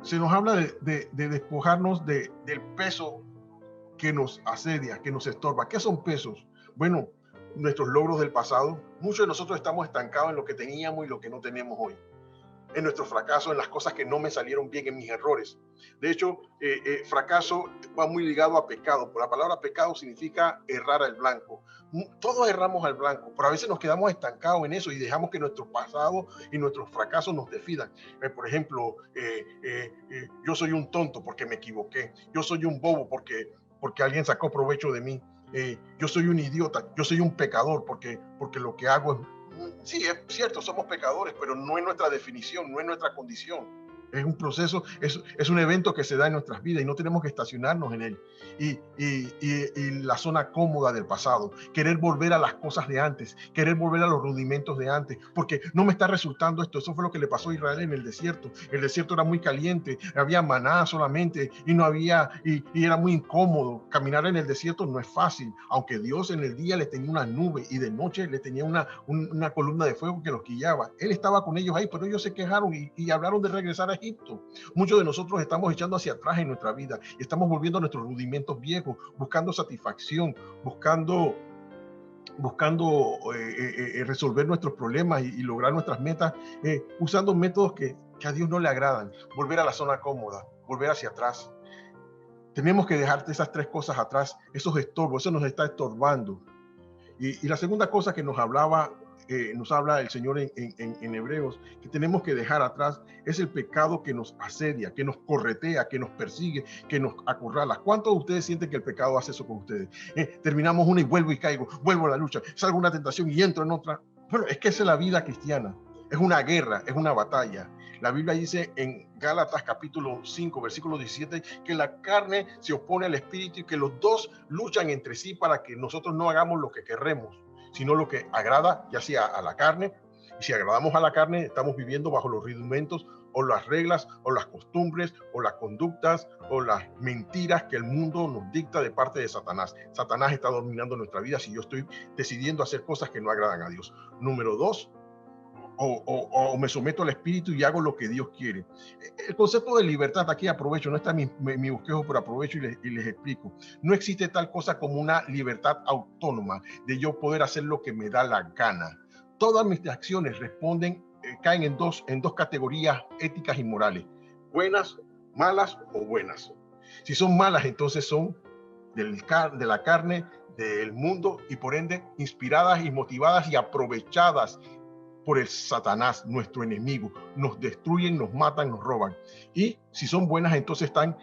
se nos habla de despojarnos del peso que nos asedia, que nos estorba. ¿Qué son pesos? Bueno, nuestros logros del pasado. Muchos de nosotros estamos estancados en lo que teníamos y lo que no tenemos hoy. En nuestros fracasos, en las cosas que no me salieron bien, en mis errores. De hecho, fracaso va muy ligado a pecado. La palabra pecado significa errar al blanco. Todos erramos al blanco, pero a veces nos quedamos estancados en eso y dejamos que nuestro pasado y nuestros fracasos nos definan. Por ejemplo, yo soy un tonto porque me equivoqué. Yo soy un bobo porque alguien sacó provecho de mí. Yo soy un idiota, yo soy un pecador porque lo que hago es... Sí, es cierto, somos pecadores, pero no es nuestra definición, no es nuestra condición. Es un proceso, es un evento que se da en nuestras vidas y no tenemos que estacionarnos en él. Y la zona cómoda del pasado, querer volver a las cosas de antes, querer volver a los rudimentos de antes, porque no me está resultando esto. Eso fue lo que le pasó a Israel en el desierto. El desierto era muy caliente, había maná solamente y no había, y era muy incómodo. Caminar en el desierto no es fácil, aunque Dios en el día le tenía una nube y de noche le tenía una columna de fuego que los guiaba. Él estaba con ellos ahí, pero ellos se quejaron y hablaron de regresar a Egipto. Muchos de nosotros estamos echando hacia atrás en nuestra vida y estamos volviendo a nuestros rudimentos viejos, buscando satisfacción, buscando resolver nuestros problemas y lograr nuestras metas, usando métodos que a Dios no le agradan. Volver a la zona cómoda, volver hacia atrás. Tenemos que dejar esas tres cosas atrás, esos estorbos, eso nos está estorbando. Y la segunda cosa que nos habla el Señor en Hebreos, que tenemos que dejar atrás, es el pecado que nos asedia, que nos corretea, que nos persigue, que nos acorrala. ¿Cuántos de ustedes sienten que el pecado hace eso con ustedes? Terminamos una y vuelvo y caigo, vuelvo a la lucha, salgo una tentación y entro en otra. Bueno, es que esa es la vida cristiana. Es una guerra, es una batalla. La Biblia dice en Gálatas capítulo 5, versículo 17, que la carne se opone al espíritu y que los dos luchan entre sí para que nosotros no hagamos lo que queremos, sino lo que agrada ya sea a la carne. Y si agradamos a la carne, estamos viviendo bajo los rudimentos o las reglas o las costumbres o las conductas o las mentiras que el mundo nos dicta de parte de Satanás. Satanás está dominando nuestra vida si yo estoy decidiendo hacer cosas que no agradan a Dios. Número dos, o me someto al espíritu y hago lo que Dios quiere. El concepto de libertad, aquí aprovecho, no está mi bosquejo, pero aprovecho y les explico. No existe tal cosa como una libertad autónoma de yo poder hacer lo que me da la gana. Todas mis acciones responden, caen en dos categorías éticas y morales: buenas, malas o buenas. Si son malas, entonces son de la carne, del mundo, y por ende inspiradas y motivadas y aprovechadas por el Satanás, nuestro enemigo. Nos destruyen, nos matan, nos roban. Y si son buenas, entonces están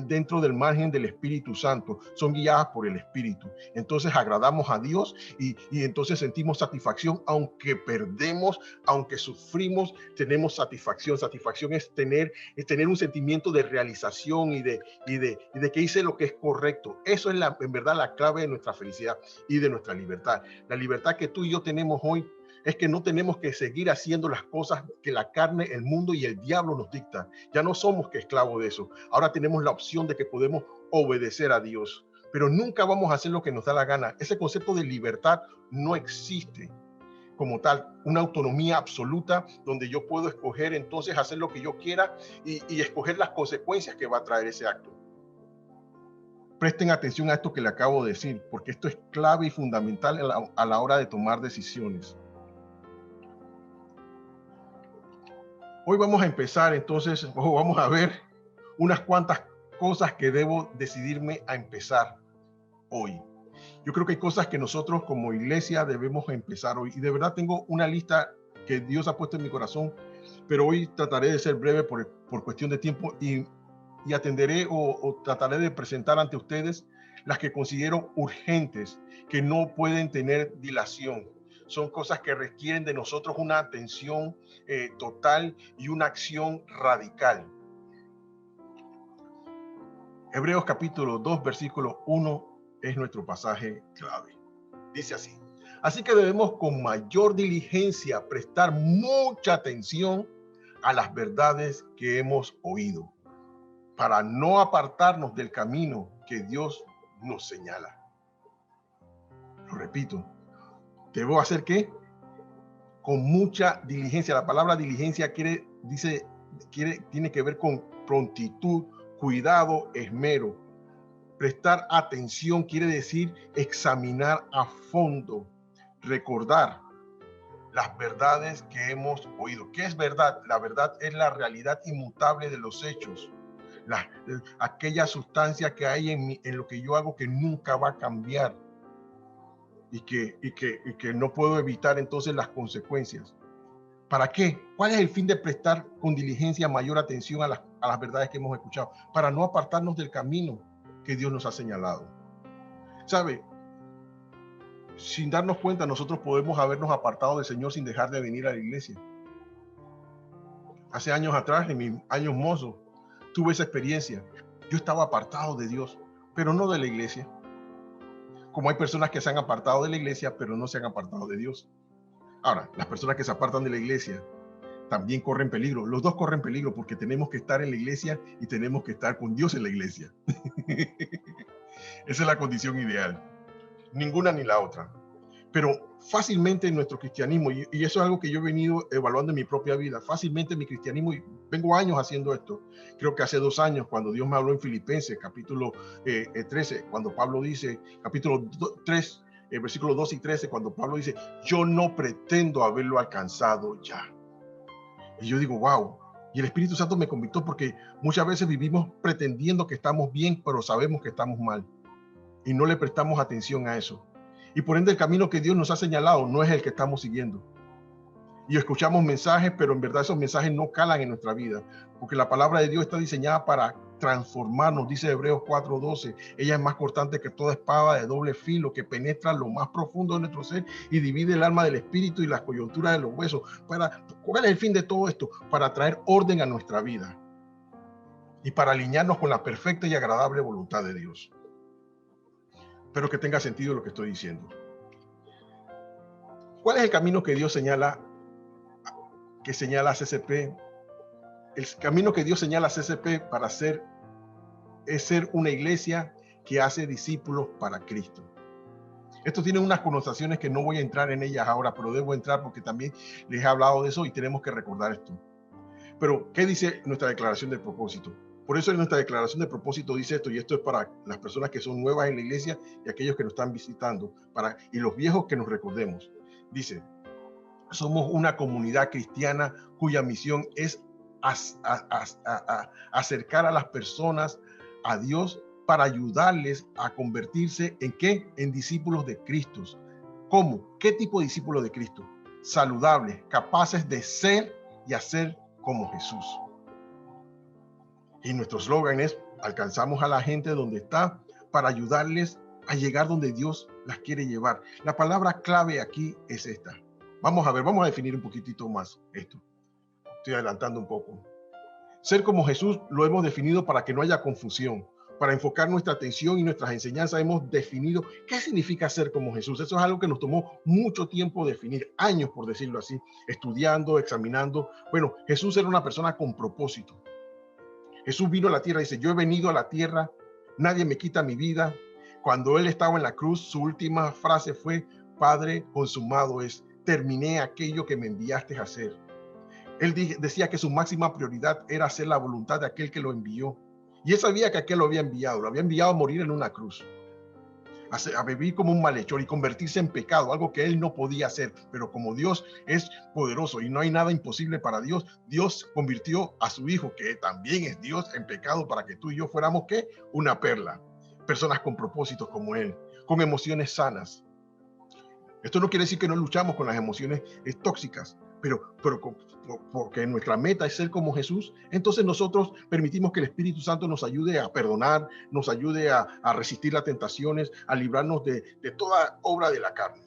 dentro del margen del Espíritu Santo, son guiadas por el Espíritu. Entonces agradamos a Dios y entonces sentimos satisfacción, aunque perdemos, aunque sufrimos, tenemos satisfacción. Satisfacción es tener un sentimiento de realización y de que hice lo que es correcto. Eso es en verdad la clave de nuestra felicidad y de nuestra libertad. La libertad que tú y yo tenemos hoy es que no tenemos que seguir haciendo las cosas que la carne, el mundo y el diablo nos dictan. Ya no somos que esclavos de eso. Ahora tenemos la opción de que podemos obedecer a Dios, pero nunca vamos a hacer lo que nos da la gana. Ese concepto de libertad no existe como tal, una autonomía absoluta donde yo puedo escoger entonces hacer lo que yo quiera y escoger las consecuencias que va a traer ese acto. Presten atención a esto que le acabo de decir, porque esto es clave y fundamental a la hora de tomar decisiones. Hoy vamos a empezar entonces, vamos a ver unas cuantas cosas que debo decidirme a empezar hoy. Yo creo que hay cosas que nosotros como iglesia debemos empezar hoy. Y de verdad tengo una lista que Dios ha puesto en mi corazón, pero hoy trataré de ser breve por cuestión de tiempo y atenderé o trataré de presentar ante ustedes las que considero urgentes, que no pueden tener dilación. Son cosas que requieren de nosotros una atención total y una acción radical. Hebreos capítulo 2, versículo 1 es nuestro pasaje clave. Dice así: así que debemos con mayor diligencia prestar mucha atención a las verdades que hemos oído, para no apartarnos del camino que Dios nos señala. Lo repito, debo hacer ¿qué? Con mucha diligencia. La palabra diligencia dice tiene que ver con prontitud, cuidado, esmero. Prestar atención quiere decir examinar a fondo, recordar las verdades que hemos oído. ¿Qué es verdad? La verdad es la realidad inmutable de los hechos. Aquella sustancia que hay en lo que yo hago que nunca va a cambiar y que no puedo evitar entonces las consecuencias. ¿Para qué? ¿Cuál es el fin de prestar con diligencia mayor atención a las verdades que hemos escuchado? Para no apartarnos del camino que Dios nos ha señalado. ¿Sabe? Sin darnos cuenta, nosotros podemos habernos apartado del Señor sin dejar de venir a la iglesia. Hace años atrás, en mis años mozos, tuve esa experiencia. Yo estaba apartado de Dios, pero no de la iglesia. Como hay personas que se han apartado de la iglesia, pero no se han apartado de Dios. Ahora, las personas que se apartan de la iglesia también corren peligro. Los dos corren peligro porque tenemos que estar en la iglesia y tenemos que estar con Dios en la iglesia. Esa es la condición ideal. Ninguna ni la otra. Pero fácilmente en nuestro cristianismo, y eso es algo que yo he venido evaluando en mi propia vida, fácilmente en mi cristianismo, y vengo años haciendo esto, creo que hace 2 años, cuando Dios me habló en Filipenses, capítulo 13, cuando Pablo dice, capítulo 3, versículos 2 y 13, cuando Pablo dice, yo no pretendo haberlo alcanzado ya. Y yo digo, wow, y el Espíritu Santo me convictó porque muchas veces vivimos pretendiendo que estamos bien, pero sabemos que estamos mal, y no le prestamos atención a eso. Y por ende el camino que Dios nos ha señalado no es el que estamos siguiendo. Y escuchamos mensajes, pero en verdad esos mensajes no calan en nuestra vida, porque la palabra de Dios está diseñada para transformarnos, dice Hebreos 4:12. Ella es más cortante que toda espada de doble filo, que penetra lo más profundo de nuestro ser y divide el alma del espíritu y las coyunturas de los huesos. ¿Cuál es el fin de todo esto? Para traer orden a nuestra vida y para alinearnos con la perfecta y agradable voluntad de Dios. Espero que tenga sentido lo que estoy diciendo. ¿Cuál es el camino que Dios señala a CCP? El camino que Dios señala a CCP para ser una iglesia que hace discípulos para Cristo. Esto tiene unas connotaciones que no voy a entrar en ellas ahora, pero debo entrar porque también les he hablado de eso y tenemos que recordar esto. Pero, ¿qué dice nuestra declaración de propósito? Por eso en nuestra declaración de propósito dice esto, y esto es para las personas que son nuevas en la iglesia y aquellos que nos están visitando, y los viejos que nos recordemos. Dice, somos una comunidad cristiana cuya misión es acercar a las personas a Dios para ayudarles a convertirse ¿en qué? En discípulos de Cristo. ¿Cómo? ¿Qué tipo de discípulos de Cristo? Saludables, capaces de ser y hacer como Jesús. Y nuestro eslogan es, alcanzamos a la gente donde está para ayudarles a llegar donde Dios las quiere llevar. La palabra clave aquí es esta. Vamos a definir un poquitito más esto. Estoy adelantando un poco. Ser como Jesús lo hemos definido para que no haya confusión. Para enfocar nuestra atención y nuestras enseñanzas hemos definido qué significa ser como Jesús. Eso es algo que nos tomó mucho tiempo definir, años por decirlo así, estudiando, examinando. Bueno, Jesús era una persona con propósito. Jesús vino a la tierra y dice, yo he venido a la tierra, nadie me quita mi vida. Cuando él estaba en la cruz, su última frase fue, Padre, consumado es, terminé aquello que me enviaste a hacer. Él decía que su máxima prioridad era hacer la voluntad de aquel que lo envió. Y él sabía que aquel lo había enviado a morir en una cruz, a vivir como un malhechor y convertirse en pecado, algo que él no podía hacer. Pero como Dios es poderoso y no hay nada imposible para Dios, Dios convirtió a su Hijo, que también es Dios, en pecado para que tú y yo fuéramos, ¿qué? Una perla. Personas con propósitos como él, con emociones sanas. Esto no quiere decir que no luchamos con las emociones tóxicas, pero porque nuestra meta es ser como Jesús, entonces nosotros permitimos que el Espíritu Santo nos ayude a perdonar, nos ayude a resistir las tentaciones, a librarnos de toda obra de la carne.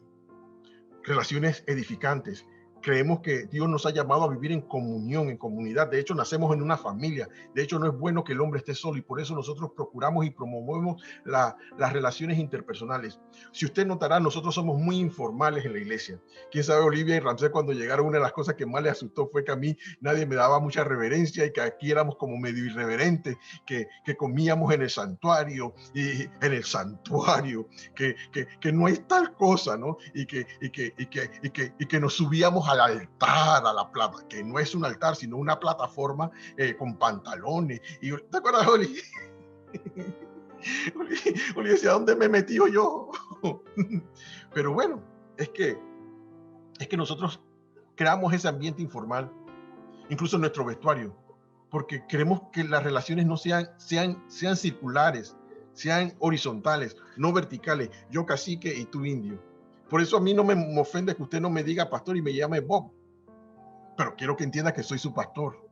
Relaciones edificantes. Creemos que Dios nos ha llamado a vivir en comunión, en comunidad. De hecho, nacemos en una familia. De hecho, no es bueno que el hombre esté solo y por eso nosotros procuramos y promovemos las relaciones interpersonales. Si usted notará, nosotros somos muy informales en la iglesia. Quién sabe, Olivia y Ramsés, cuando llegaron, una de las cosas que más les asustó fue que a mí nadie me daba mucha reverencia y que aquí éramos como medio irreverentes, que comíamos en el santuario y en el santuario, que no hay tal cosa, ¿no? Y que nos subíamos al altar, a la plata, que no es un altar, sino una plataforma con pantalones. Y ¿te acuerdas, Oli? Oli decía, ¿dónde me he metido yo? Pero bueno, es que nosotros creamos ese ambiente informal, incluso en nuestro vestuario, porque queremos que las relaciones no sean circulares, sean horizontales, no verticales. Yo cacique y tú indio. Por eso a mí no me ofende que usted no me diga pastor y me llame Bob, pero quiero que entienda que soy su pastor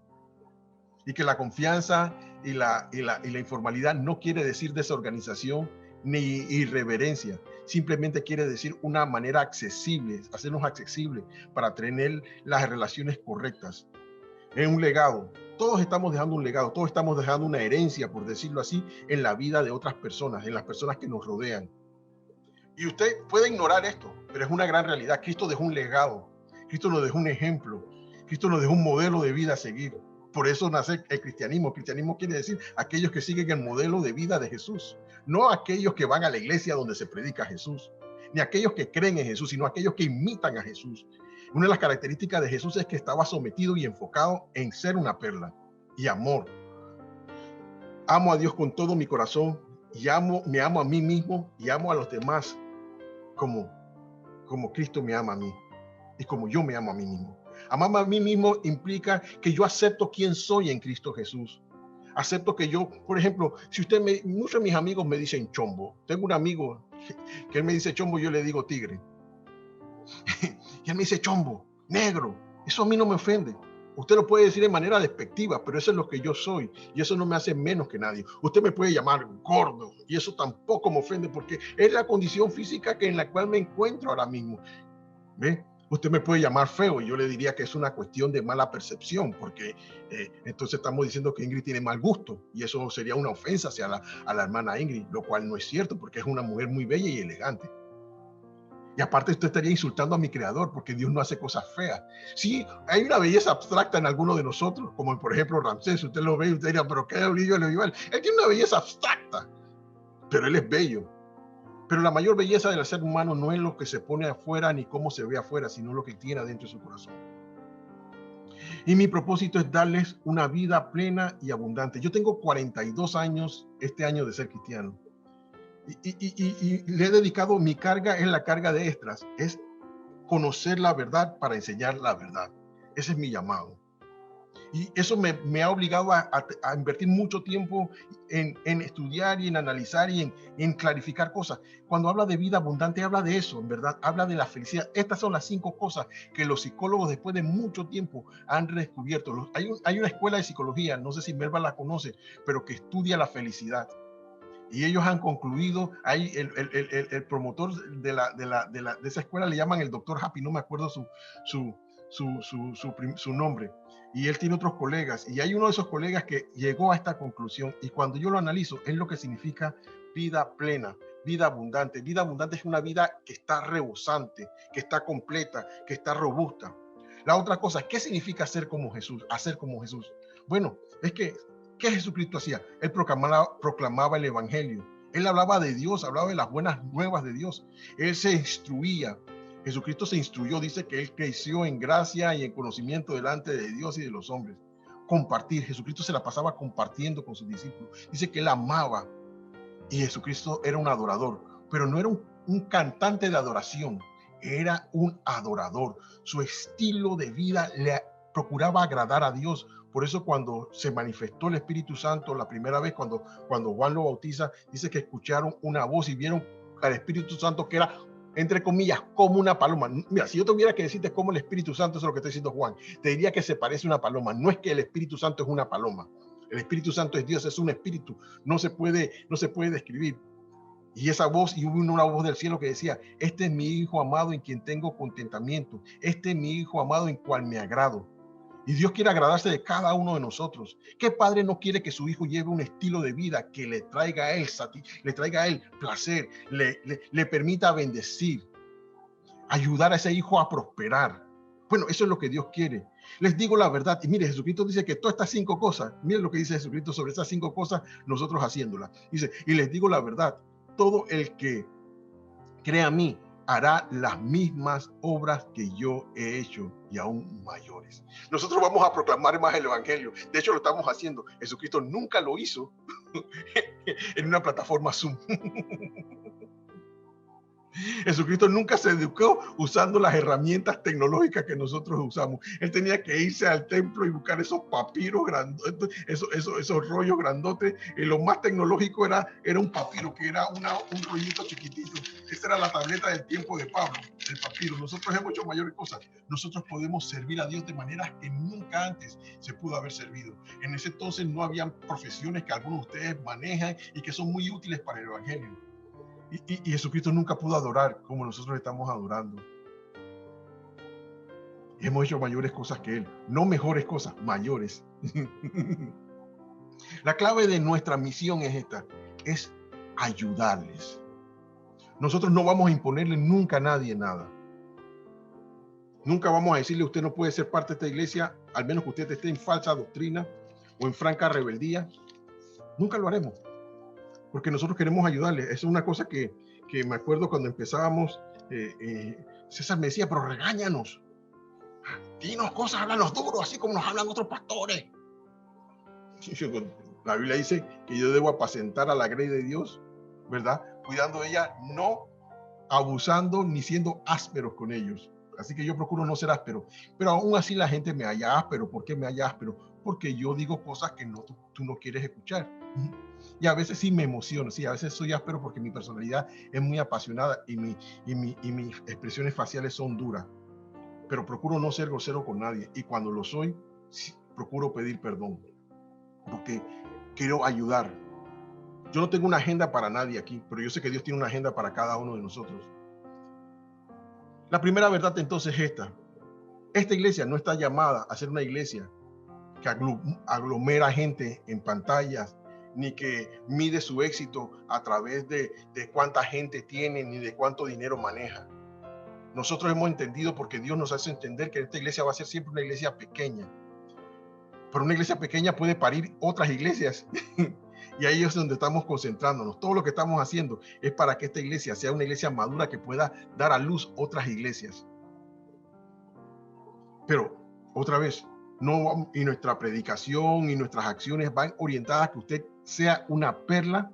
y que la confianza y la informalidad no quiere decir desorganización ni irreverencia, simplemente quiere decir una manera accesible, hacernos accesibles para tener las relaciones correctas. Es un legado. Todos estamos dejando un legado, todos estamos dejando una herencia, por decirlo así, en la vida de otras personas, en las personas que nos rodean. Y usted puede ignorar esto, pero es una gran realidad. Cristo dejó un legado, Cristo nos dejó un ejemplo, Cristo nos dejó un modelo de vida a seguir. Por eso nace el cristianismo. El cristianismo quiere decir aquellos que siguen el modelo de vida de Jesús, no aquellos que van a la iglesia donde se predica Jesús, ni aquellos que creen en Jesús, sino aquellos que imitan a Jesús. Una de las características de Jesús es que estaba sometido y enfocado en ser una perla y amor. Amo a Dios con todo mi corazón y me amo a mí mismo y amo a los demás como Cristo me ama a mí y como yo me amo a mí mismo. Amarme a mí mismo implica que yo acepto quién soy en Cristo Jesús. Acepto que yo, por ejemplo, si muchos de mis amigos me dicen chombo. Tengo un amigo que él me dice chombo, yo le digo tigre. Y él me dice chombo, negro. Eso a mí no me ofende. Usted lo puede decir de manera despectiva, pero eso es lo que yo soy y eso no me hace menos que nadie. Usted me puede llamar gordo y eso tampoco me ofende porque es la condición física en la cual me encuentro ahora mismo. ¿Ve? Usted me puede llamar feo y yo le diría que es una cuestión de mala percepción porque entonces estamos diciendo que Ingrid tiene mal gusto y eso sería una ofensa hacia a la hermana Ingrid, lo cual no es cierto porque es una mujer muy bella y elegante. Y aparte usted estaría insultando a mi creador porque Dios no hace cosas feas. Sí, hay una belleza abstracta en alguno de nosotros, como por ejemplo Ramsés. Usted lo ve y usted dirá, pero qué brillo le igual. Él tiene una belleza abstracta, pero él es bello. Pero la mayor belleza del ser humano no es lo que se pone afuera ni cómo se ve afuera, sino lo que tiene adentro de su corazón. Y mi propósito es darles una vida plena y abundante. Yo tengo 42 años este año de ser cristiano. Y le he dedicado, mi carga es la carga de Esdras, es conocer la verdad para enseñar la verdad. Ese es mi llamado. Y eso me ha obligado a invertir mucho tiempo en estudiar y en analizar y en clarificar cosas. Cuando habla de vida abundante, habla de eso, en verdad, habla de la felicidad. Estas son las 5 cosas que los psicólogos después de mucho tiempo han descubierto. Hay una escuela de psicología, no sé si Melba la conoce, pero que estudia la felicidad. Y ellos han concluido, hay el promotor de esa escuela le llaman el doctor Happy, no me acuerdo su nombre. Y él tiene otros colegas, y hay uno de esos colegas que llegó a esta conclusión, y cuando yo lo analizo, es lo que significa vida plena, vida abundante. Vida abundante es una vida que está rebosante, que está completa, que está robusta. La otra cosa, ¿qué significa ser como Jesús? Hacer como Jesús. Bueno, es que ¿qué Jesucristo hacía? Él proclamaba el evangelio. Él hablaba de Dios, hablaba de las buenas nuevas de Dios. Él se instruía. Jesucristo se instruyó, dice que él creció en gracia y en conocimiento delante de Dios y de los hombres. Compartir. Jesucristo se la pasaba compartiendo con sus discípulos. Dice que él amaba. Y Jesucristo era un adorador, pero no era un cantante de adoración. Era un adorador. Su estilo de vida le procuraba agradar a Dios. Por eso cuando se manifestó el Espíritu Santo la primera vez, cuando Juan lo bautiza, dice que escucharon una voz y vieron al Espíritu Santo que era, entre comillas, como una paloma. Mira, si yo tuviera que decirte cómo el Espíritu Santo, eso es lo que está diciendo Juan, te diría que se parece a una paloma. No es que el Espíritu Santo es una paloma. El Espíritu Santo es Dios, es un espíritu. No se puede describir. Y esa voz, y hubo una voz del cielo que decía, este es mi Hijo amado en quien tengo contentamiento. Este es mi Hijo amado en cual me agrado. Y Dios quiere agradarse de cada uno de nosotros. ¿Qué padre no quiere que su hijo lleve un estilo de vida que le traiga a él placer, le permita bendecir, ayudar a ese hijo a prosperar? Bueno, eso es lo que Dios quiere. Les digo la verdad. Y mire, Jesucristo dice que todas estas 5 cosas, miren lo que dice Jesucristo sobre esas 5 cosas, nosotros haciéndolas. Dice, y les digo la verdad, todo el que cree a mí hará las mismas obras que yo he hecho y aún mayores. Nosotros vamos a proclamar más el evangelio. De hecho, lo estamos haciendo. Jesucristo nunca lo hizo en una plataforma Zoom. Jesucristo nunca se educó usando las herramientas tecnológicas que nosotros usamos. Él tenía que irse al templo y buscar esos papiros grandotes, esos rollos grandotes. Y lo más tecnológico era un papiro, que era un rollito chiquitito. Esa era la tableta del tiempo de Pablo, el papiro. Nosotros hemos hecho mayores cosas. Nosotros podemos servir a Dios de maneras que nunca antes se pudo haber servido. En ese entonces no habían profesiones que algunos de ustedes manejan y que son muy útiles para el evangelio. Y Jesucristo nunca pudo adorar como nosotros estamos adorando. Hemos hecho mayores cosas que Él, no mejores cosas, mayores. La clave de nuestra misión es esta, es ayudarles. Nosotros no vamos a imponerle nunca a nadie nada. Nunca vamos a decirle, usted no puede ser parte de esta iglesia, al menos que usted esté en falsa doctrina o en franca rebeldía. Nunca lo haremos. Porque nosotros queremos ayudarles. Es una cosa que me acuerdo cuando empezábamos, César me decía, pero regáñanos. Dinos cosas, háblanos duro, así como nos hablan otros pastores. La Biblia dice que yo debo apacentar a la grey de Dios, ¿verdad? Cuidando de ella, no abusando ni siendo ásperos con ellos. Así que yo procuro no ser áspero. Pero aún así la gente me halla áspero. ¿Por qué me halla áspero? Porque yo digo cosas que tú no quieres escuchar. Y a veces sí me emociono, sí, a veces soy áspero porque mi personalidad es muy apasionada y mis expresiones faciales son duras. Pero procuro no ser grosero con nadie. Y cuando lo soy, sí, procuro pedir perdón. Porque quiero ayudar. Yo no tengo una agenda para nadie aquí, pero yo sé que Dios tiene una agenda para cada uno de nosotros. La primera verdad entonces es esta. Esta iglesia no está llamada a ser una iglesia que aglomera gente en pantallas, ni que mide su éxito a través de cuánta gente tiene, ni de cuánto dinero maneja. Nosotros hemos entendido, porque Dios nos hace entender, que esta iglesia va a ser siempre una iglesia pequeña. Pero una iglesia pequeña puede parir otras iglesias. Y ahí es donde estamos concentrándonos. Todo lo que estamos haciendo es para que esta iglesia sea una iglesia madura que pueda dar a luz otras iglesias. Pero, otra vez, no, y nuestra predicación y nuestras acciones van orientadas a que usted sea una perla,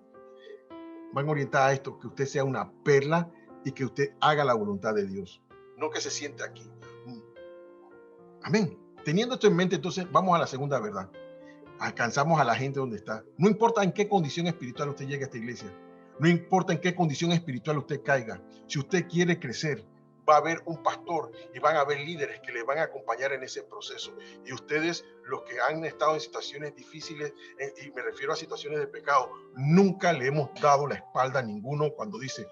van orientadas a esto, que usted sea una perla y que usted haga la voluntad de Dios, no que se siente aquí. Amén. Teniendo esto en mente, entonces vamos a la segunda verdad. Alcanzamos a la gente donde está. No importa en qué condición espiritual usted llegue a esta iglesia, no importa en qué condición espiritual usted caiga, si usted quiere crecer, va a haber un pastor y van a haber líderes que le van a acompañar en ese proceso. Y ustedes, los que han estado en situaciones difíciles, y me refiero a situaciones de pecado, nunca le hemos dado la espalda a ninguno cuando dice,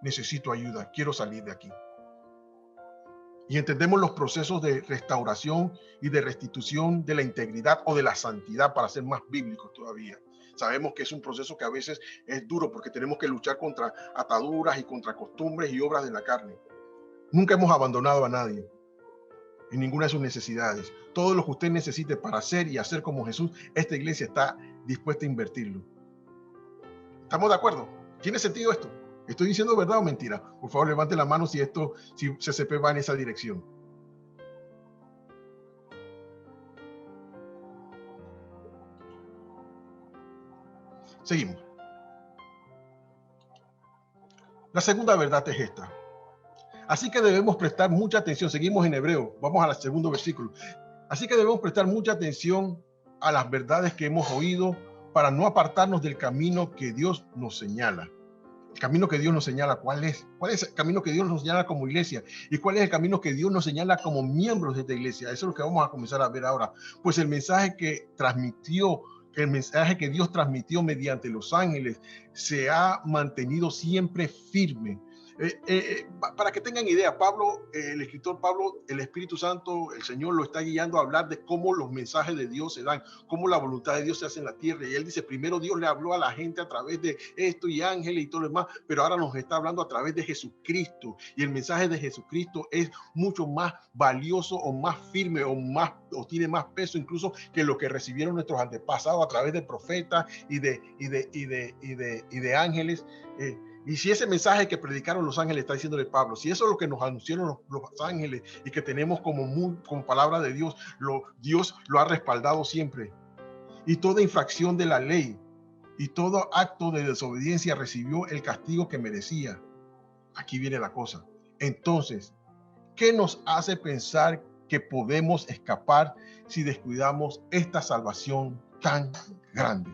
necesito ayuda, quiero salir de aquí. Y entendemos los procesos de restauración y de restitución de la integridad o de la santidad, para ser más bíblicos todavía. Sabemos que es un proceso que a veces es duro porque tenemos que luchar contra ataduras y contra costumbres y obras de la carne. Nunca hemos abandonado a nadie en ninguna de sus necesidades. Todo lo que usted necesite para ser y hacer como Jesús, esta iglesia está dispuesta a invertirlo. ¿Estamos de acuerdo? ¿Tiene sentido esto? ¿Estoy diciendo verdad o mentira? Por favor, levante la mano si CCP va en esa dirección. Seguimos. La segunda verdad es esta. Así que debemos prestar mucha atención. Seguimos en Hebreo. Vamos al segundo versículo. Así que debemos prestar mucha atención a las verdades que hemos oído para no apartarnos del camino que Dios nos señala. El camino que Dios nos señala, ¿cuál es? ¿Cuál es el camino que Dios nos señala como iglesia? ¿Y cuál es el camino que Dios nos señala como miembros de esta iglesia? Eso es lo que vamos a comenzar a ver ahora. Pues el mensaje que Dios transmitió mediante los ángeles se ha mantenido siempre firme. Para que tengan idea, Pablo, el escritor Pablo, el Espíritu Santo, el Señor lo está guiando a hablar de cómo los mensajes de Dios se dan, cómo la voluntad de Dios se hace en la tierra. Y él dice, primero Dios le habló a la gente a través de esto y ángeles y todo lo demás, pero ahora nos está hablando a través de Jesucristo. Y el mensaje de Jesucristo es mucho más valioso o más firme o tiene más peso incluso que lo que recibieron nuestros antepasados a través de profetas y de ángeles. Y si ese mensaje que predicaron los ángeles, está diciéndole Pablo, si eso es lo que nos anunciaron los ángeles y que tenemos como palabra de Dios, Dios lo ha respaldado siempre. Y toda infracción de la ley y todo acto de desobediencia recibió el castigo que merecía. Aquí viene la cosa. Entonces, ¿qué nos hace pensar que podemos escapar si descuidamos esta salvación tan grande?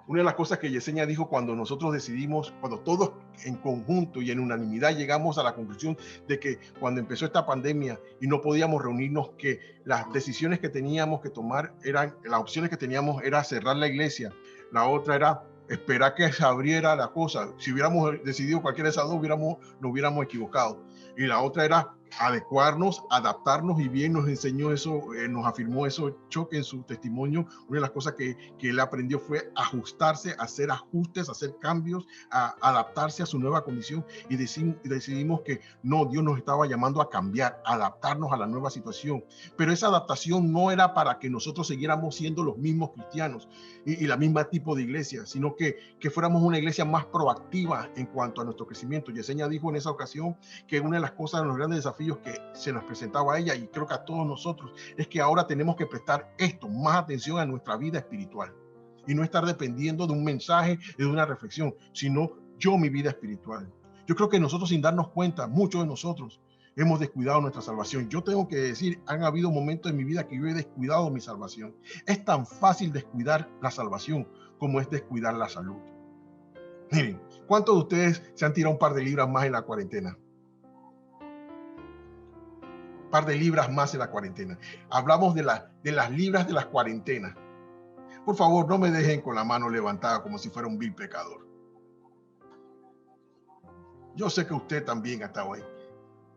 Una de las cosas que Yesenia dijo cuando nosotros decidimos, cuando todos en conjunto y en unanimidad llegamos a la conclusión de que cuando empezó esta pandemia y no podíamos reunirnos, que las decisiones que teníamos que tomar las opciones que teníamos era cerrar la iglesia, la otra era esperar que se abriera la cosa. Si hubiéramos decidido cualquiera de esas dos, nos hubiéramos equivocado. Y la otra era adecuarnos, adaptarnos, y bien nos enseñó eso, nos afirmó eso Choque en su testimonio. Una de las cosas que él aprendió fue ajustarse, hacer ajustes, hacer cambios, adaptarse a su nueva condición, y decidimos que no, Dios nos estaba llamando a cambiar, a adaptarnos a la nueva situación. Pero esa adaptación no era para que nosotros siguiéramos siendo los mismos cristianos y la misma tipo de iglesia, sino que fuéramos una iglesia más proactiva en cuanto a nuestro crecimiento. Yesenia dijo en esa ocasión que una de las cosas, de los grandes desafíos que se nos presentaba a ella, y creo que a todos nosotros, es que ahora tenemos que prestar más atención a nuestra vida espiritual y no estar dependiendo de un mensaje, de una reflexión, sino mi vida espiritual. Yo creo que nosotros, sin darnos cuenta, muchos de nosotros hemos descuidado nuestra salvación. Yo tengo que decir, han habido momentos en mi vida que yo he descuidado mi salvación. Es tan fácil descuidar la salvación como es descuidar la salud. Miren, ¿cuántos de ustedes se han tirado un par de libras más en la cuarentena? Par de libras más en la cuarentena. Hablamos de las libras de las cuarentenas. Por favor, no me dejen con la mano levantada como si fuera un vil pecador. Yo sé que usted también ha estado ahí.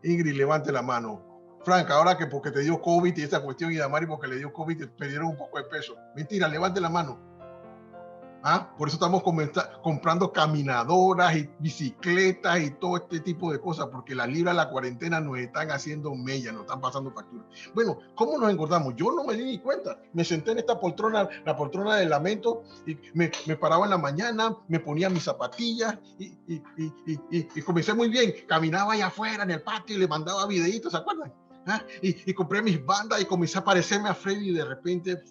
Ingrid, levante la mano. Frank, ahora que porque te dio COVID y esa cuestión, y Damari porque le dio COVID, te perdieron un poco de peso. Mentira, levante la mano. Por eso estamos comprando caminadoras y bicicletas y todo este tipo de cosas, porque las libras de la cuarentena nos están haciendo mella, nos están pasando factura. Bueno, ¿cómo nos engordamos? Yo no me di ni cuenta. Me senté en esta poltrona, la poltrona del lamento, y me paraba en la mañana, me ponía mis zapatillas y comencé muy bien. Caminaba allá afuera en el patio y le mandaba videitos, ¿se acuerdan? Y compré mis bandas y comencé a parecerme a Freddy, y de repente,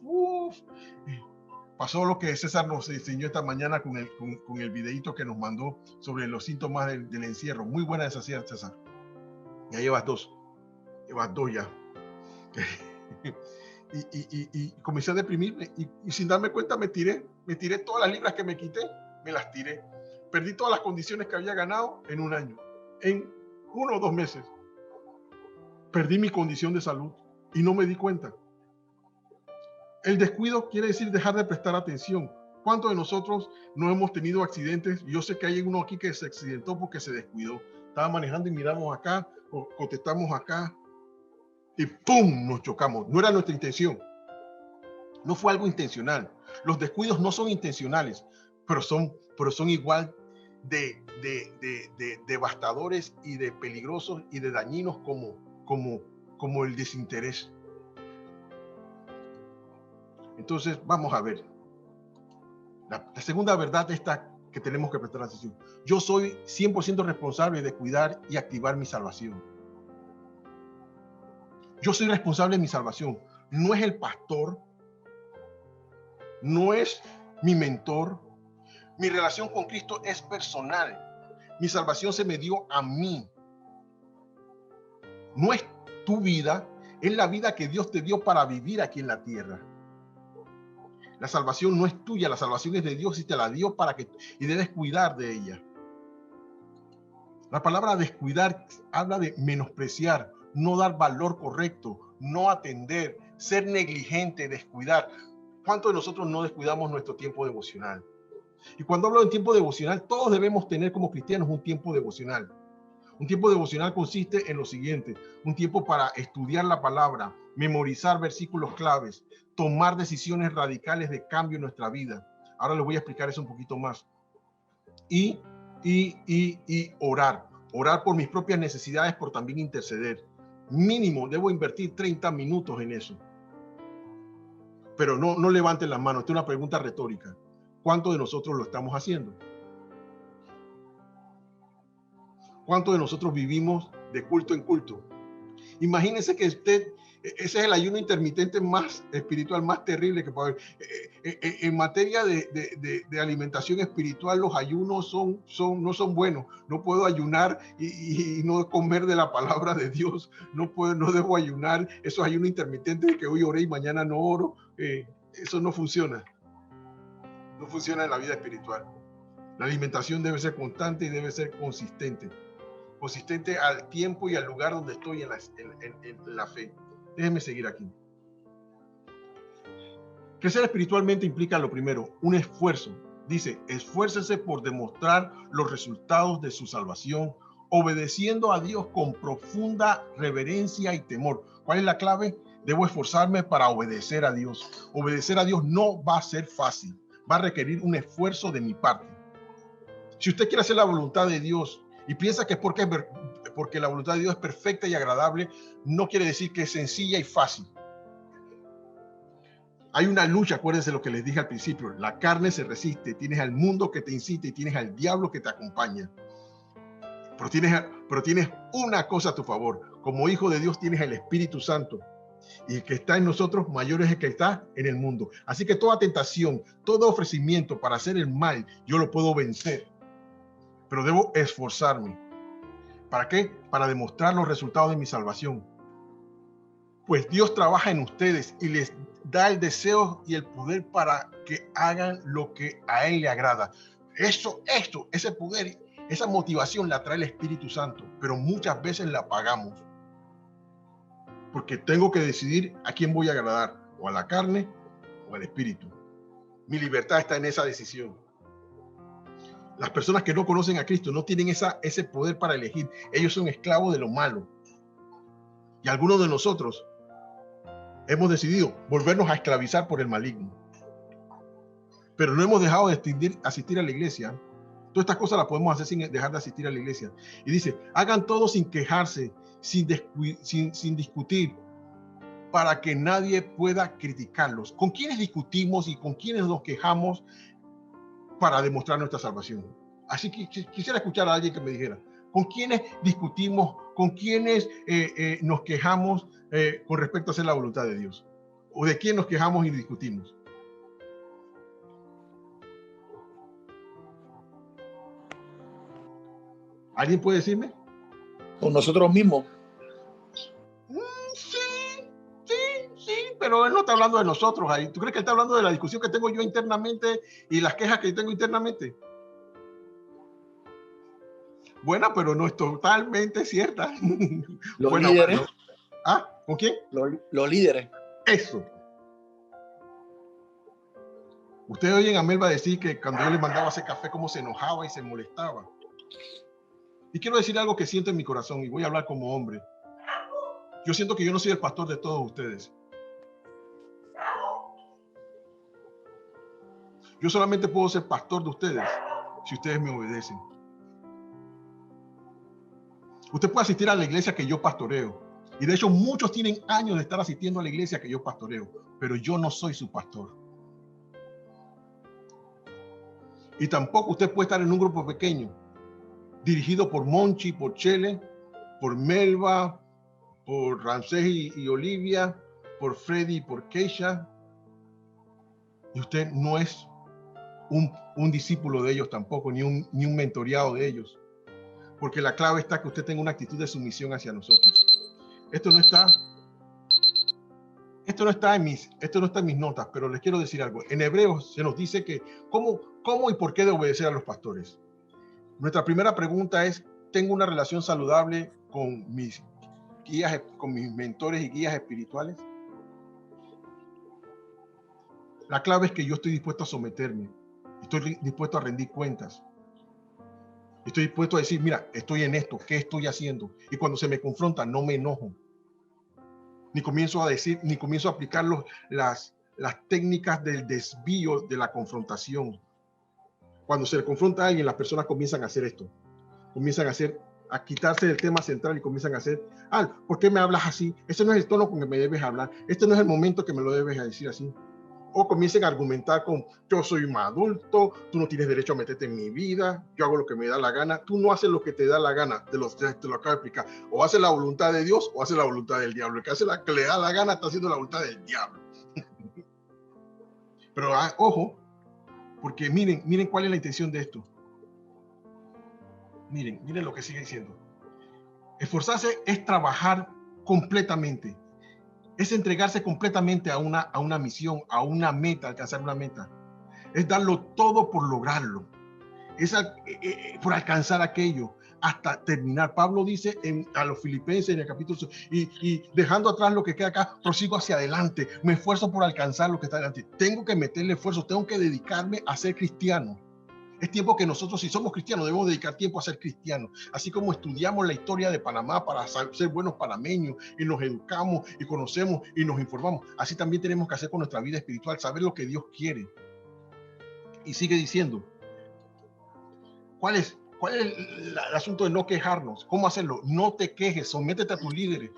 pasó lo que César nos enseñó esta mañana con el videito que nos mandó sobre los síntomas del encierro. Muy buena esa, César. Ya llevas dos ya. y comencé a deprimirme, y sin darme cuenta me tiré todas las libras que me quité, me las tiré. Perdí todas las condiciones que había ganado en un año. En 1 o 2 meses perdí mi condición de salud y no me di cuenta. El descuido quiere decir dejar de prestar atención. ¿Cuántos de nosotros no hemos tenido accidentes? Yo sé que hay uno aquí que se accidentó porque se descuidó. Estaba manejando y miramos acá, o contestamos acá, y ¡pum!, nos chocamos. No era nuestra intención. No fue algo intencional. Los descuidos no son intencionales, pero son igual de devastadores y de peligrosos y de dañinos como el desinterés. Entonces, vamos a ver. La segunda verdad esta que tenemos que prestar atención. Yo soy 100% responsable de cuidar y activar mi salvación. Yo soy responsable de mi salvación. No es el pastor, no es mi mentor. Mi relación con Cristo es personal. Mi salvación se me dio a mí. No es tu vida, es la vida que Dios te dio para vivir aquí en la tierra. La salvación no es tuya, la salvación es de Dios y te la dio y debes cuidar de ella. La palabra descuidar habla de menospreciar, no dar valor correcto, no atender, ser negligente, descuidar. ¿Cuántos de nosotros no descuidamos nuestro tiempo devocional? Y cuando hablo de tiempo devocional, todos debemos tener como cristianos un tiempo devocional. Un tiempo devocional consiste en lo siguiente: un tiempo para estudiar la palabra, memorizar versículos claves, tomar decisiones radicales de cambio en nuestra vida. Ahora les voy a explicar eso un poquito más. Y orar. Orar por mis propias necesidades, por también interceder. Mínimo, debo invertir 30 minutos en eso. Pero no levanten las manos, esta es una pregunta retórica. ¿Cuántos de nosotros lo estamos haciendo? ¿Cuántos de nosotros vivimos de culto en culto? Imagínense que ese es el ayuno intermitente más espiritual, más terrible que puede haber. En materia de alimentación espiritual, los ayunos no son buenos. No puedo ayunar y no comer de la palabra de Dios. No debo ayunar. Esos ayunos intermitentes de que hoy oré y mañana no oro. Eso no funciona. No funciona en la vida espiritual. La alimentación debe ser constante y debe ser consistente al tiempo y al lugar donde estoy en la fe. Déjenme seguir aquí. Crecer espiritualmente implica lo primero, un esfuerzo. Dice, esfuércese por demostrar los resultados de su salvación, obedeciendo a Dios con profunda reverencia y temor. ¿Cuál es la clave? Debo esforzarme para obedecer a Dios. Obedecer a Dios no va a ser fácil, va a requerir un esfuerzo de mi parte. Si usted quiere hacer la voluntad de Dios y piensa que es porque la voluntad de Dios es perfecta y agradable, no quiere decir que es sencilla y fácil. Hay una lucha, acuérdense lo que les dije al principio, la carne se resiste, tienes al mundo que te incita y tienes al diablo que te acompaña. Pero tienes una cosa a tu favor, como hijo de Dios tienes el Espíritu Santo, y el que está en nosotros mayor es el que está en el mundo. Así que toda tentación, todo ofrecimiento para hacer el mal, yo lo puedo vencer, pero debo esforzarme. ¿Para qué? Para demostrar los resultados de mi salvación. Pues Dios trabaja en ustedes y les da el deseo y el poder para que hagan lo que a Él le agrada. Ese poder, esa motivación la trae el Espíritu Santo, pero muchas veces la apagamos. Porque tengo que decidir a quién voy a agradar, o a la carne o al Espíritu. Mi libertad está en esa decisión. Las personas que no conocen a Cristo no tienen ese poder para elegir. Ellos son esclavos de lo malo. Y algunos de nosotros hemos decidido volvernos a esclavizar por el maligno. Pero no hemos dejado de asistir a la iglesia. Todas estas cosas las podemos hacer sin dejar de asistir a la iglesia. Y dice, hagan todo sin quejarse, sin discutir, para que nadie pueda criticarlos. ¿Con quiénes discutimos y con quiénes nos quejamos para demostrar nuestra salvación? Así que quisiera escuchar a alguien que me dijera, ¿con quiénes discutimos? ¿Con quiénes nos quejamos con respecto a hacer la voluntad de Dios? ¿O de quién nos quejamos y discutimos? ¿Alguien puede decirme? Con nosotros mismos. Sí, pero él no está hablando de nosotros ahí. ¿Tú crees que él está hablando de la discusión que tengo yo internamente y las quejas que tengo internamente? Buena, pero no es totalmente cierta. Los líderes. Bueno. ¿Ah? ¿Con quién? Los líderes. Eso. Ustedes oyen a Melba decir que cuando yo le mandaba a hacer café, cómo se enojaba y se molestaba. Y quiero decir algo que siento en mi corazón y voy a hablar como hombre. Yo siento que yo no soy el pastor de todos ustedes. Yo solamente puedo ser pastor de ustedes si ustedes me obedecen. Usted puede asistir a la iglesia que yo pastoreo. Y de hecho muchos tienen años de estar asistiendo a la iglesia que yo pastoreo. Pero yo no soy su pastor. Y tampoco usted puede estar en un grupo pequeño, dirigido por Monchi, por Chele, por Melba, por Ramsés y Olivia, por Freddy y por Keisha. Y usted no es un discípulo de ellos tampoco, ni un mentoreado de ellos. Porque la clave está que usted tenga una actitud de sumisión hacia nosotros. Esto no está en mis notas, pero les quiero decir algo. En Hebreos se nos dice que cómo y por qué de obedecer a los pastores. Nuestra primera pregunta es, ¿tengo una relación saludable con mis mentores y guías espirituales? La clave es que yo estoy dispuesto a someterme. Estoy dispuesto a rendir cuentas. Estoy dispuesto a decir, mira, estoy en esto, ¿qué estoy haciendo? Y cuando se me confronta, no me enojo. Ni comienzo a aplicar las técnicas del desvío de la confrontación. Cuando se le confronta a alguien, las personas comienzan a hacer esto. Comienzan a quitarse del tema central y comienzan a hacer, ¿por qué me hablas así? Ese no es el tono con que me debes hablar. Este no es el momento que me lo debes decir así. O comiencen a argumentar con: yo soy un adulto, tú no tienes derecho a meterte en mi vida, yo hago lo que me da la gana. Tú no haces lo que te da la gana, te lo acabo de explicar. O haces la voluntad de Dios o haces la voluntad del diablo. El que hace la que le da la gana está haciendo la voluntad del diablo. Pero ojo, porque miren cuál es la intención de esto. Miren lo que sigue diciendo. Esforzarse es trabajar completamente. Es entregarse completamente a una misión, a una meta, alcanzar una meta. Es darlo todo por lograrlo. Es por alcanzar aquello hasta terminar. Pablo dice a los filipenses en el capítulo, y dejando atrás lo que queda acá, prosigo hacia adelante. Me esfuerzo por alcanzar lo que está delante. Tengo que meterle esfuerzo, tengo que dedicarme a ser cristiano. Es tiempo que nosotros, si somos cristianos, debemos dedicar tiempo a ser cristianos. Así como estudiamos la historia de Panamá para ser buenos panameños, y nos educamos y conocemos y nos informamos, así también tenemos que hacer con nuestra vida espiritual, saber lo que Dios quiere. Y sigue diciendo, ¿cuál es el asunto de no quejarnos? ¿Cómo hacerlo? No te quejes, sométete a tus líderes.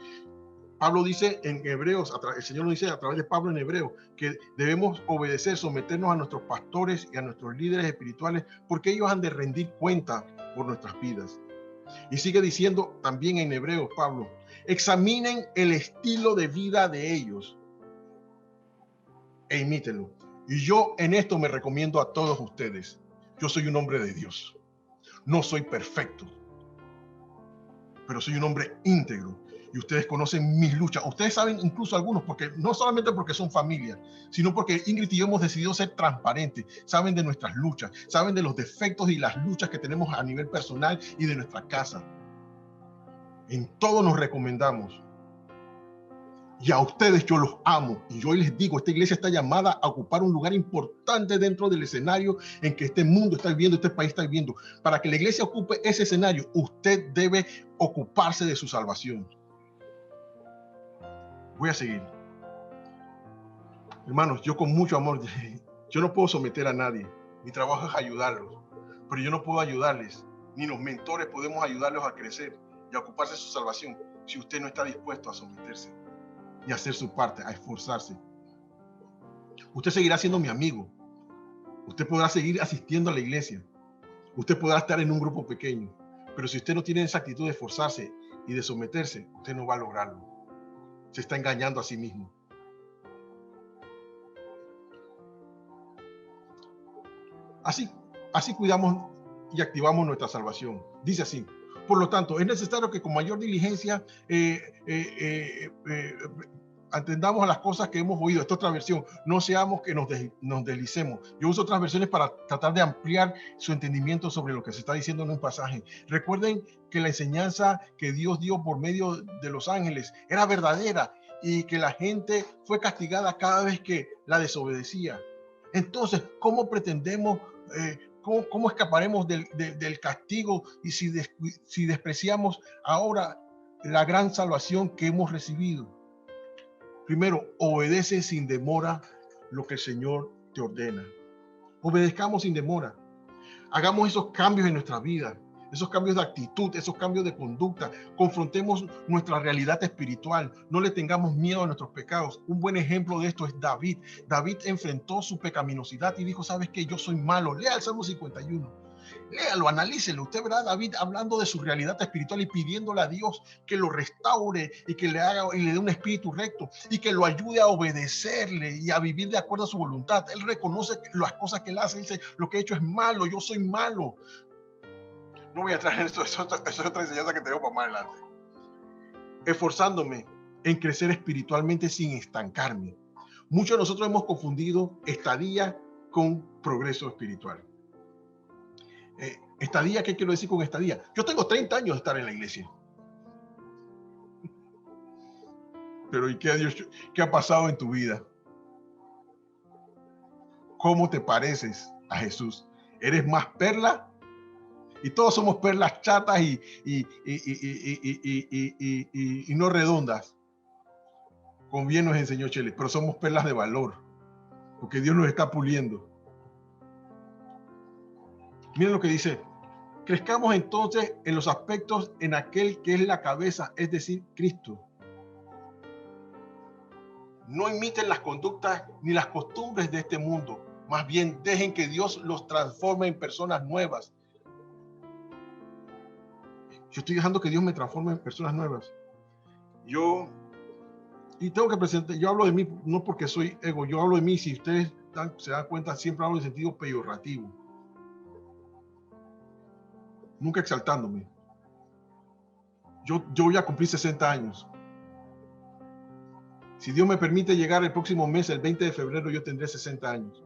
Pablo dice en Hebreos, el Señor nos dice a través de Pablo en Hebreos, que debemos obedecer, someternos a nuestros pastores y a nuestros líderes espirituales, porque ellos han de rendir cuenta por nuestras vidas. Y sigue diciendo también en Hebreos, Pablo, examinen el estilo de vida de ellos e imítenlo. Y yo en esto me recomiendo a todos ustedes. Yo soy un hombre de Dios. No soy perfecto, pero soy un hombre íntegro. Y ustedes conocen mis luchas. Ustedes saben, incluso algunos, porque no solamente porque son familia, sino porque Ingrid y yo hemos decidido ser transparentes. Saben de nuestras luchas, saben de los defectos y las luchas que tenemos a nivel personal y de nuestra casa. En todo nos recomendamos. Y a ustedes yo los amo. Y yo les digo, esta iglesia está llamada a ocupar un lugar importante dentro del escenario en que este mundo está viviendo, este país está viviendo. Para que la iglesia ocupe ese escenario, usted debe ocuparse de su salvación. Voy a seguir. Hermanos, yo con mucho amor, yo no puedo someter a nadie. Mi trabajo es ayudarlos. Pero yo no puedo ayudarles. Ni los mentores podemos ayudarlos a crecer y a ocuparse de su salvación si usted no está dispuesto a someterse y a hacer su parte, a esforzarse. Usted seguirá siendo mi amigo. Usted podrá seguir asistiendo a la iglesia. Usted podrá estar en un grupo pequeño. Pero si usted no tiene esa actitud de esforzarse y de someterse, usted no va a lograrlo. Se está engañando a sí mismo. Así cuidamos y activamos nuestra salvación. Dice así: por lo tanto, es necesario que con mayor diligencia atendamos a las cosas que hemos oído. Esta otra versión: no seamos que nos deslicemos. Yo uso otras versiones para tratar de ampliar su entendimiento sobre lo que se está diciendo en un pasaje. Recuerden que la enseñanza que Dios dio por medio de los ángeles era verdadera y que la gente fue castigada cada vez que la desobedecía. Entonces, ¿cómo pretendemos, cómo escaparemos del castigo y si despreciamos ahora la gran salvación que hemos recibido? Primero, obedece sin demora lo que el Señor te ordena. Obedezcamos sin demora. Hagamos esos cambios en nuestra vida, esos cambios de actitud, esos cambios de conducta. Confrontemos nuestra realidad espiritual. No le tengamos miedo a nuestros pecados. Un buen ejemplo de esto es David. David enfrentó su pecaminosidad y dijo: ¿sabes qué? Yo soy malo. Lea el Salmo 51. Léalo, analícelo. Usted verá a David hablando de su realidad espiritual y pidiéndole a Dios que lo restaure y que le haga y le dé un espíritu recto y que lo ayude a obedecerle y a vivir de acuerdo a su voluntad. Él reconoce las cosas que él hace. Él dice: lo que he hecho es malo, yo soy malo. No voy a entrar en eso es otra enseñanza que tengo para más adelante. Esforzándome en crecer espiritualmente sin estancarme. Muchos de nosotros hemos confundido estadía con progreso espiritual. Estadía, ¿qué quiero decir con estadía? Yo tengo 30 años de estar en la iglesia. Pero ¿y qué ha pasado en tu vida? ¿Cómo te pareces a Jesús? ¿Eres más perla? Y todos somos perlas chatas y no redondas, como bien nos enseñó Chele, pero somos perlas de valor, porque Dios nos está puliendo. Miren lo que dice: crezcamos entonces en los aspectos en aquel que es la cabeza, es decir, Cristo. No imiten las conductas ni las costumbres de este mundo. Más bien, dejen que Dios los transforme en personas nuevas. Yo estoy dejando que Dios me transforme en personas nuevas. Y tengo que presentar, yo hablo de mí, no porque soy ego, yo hablo de mí, si ustedes se dan cuenta, siempre hablo en sentido peyorativo. Nunca exaltándome. Yo voy a cumplir 60 años. Si Dios me permite llegar el próximo mes, el 20 de febrero, yo tendré 60 años.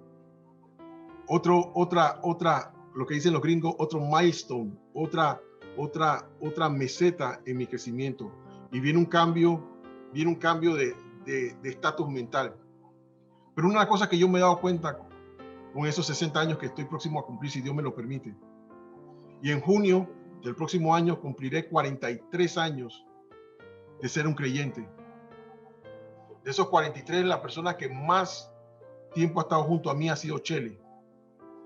Lo que dicen los gringos, otro milestone, otra meseta en mi crecimiento. Y viene un cambio de estatus mental. Pero una cosa que yo me he dado cuenta con esos 60 años que estoy próximo a cumplir, si Dios me lo permite. Y en junio del próximo año cumpliré 43 años de ser un creyente. De esos 43, la persona que más tiempo ha estado junto a mí ha sido Chele.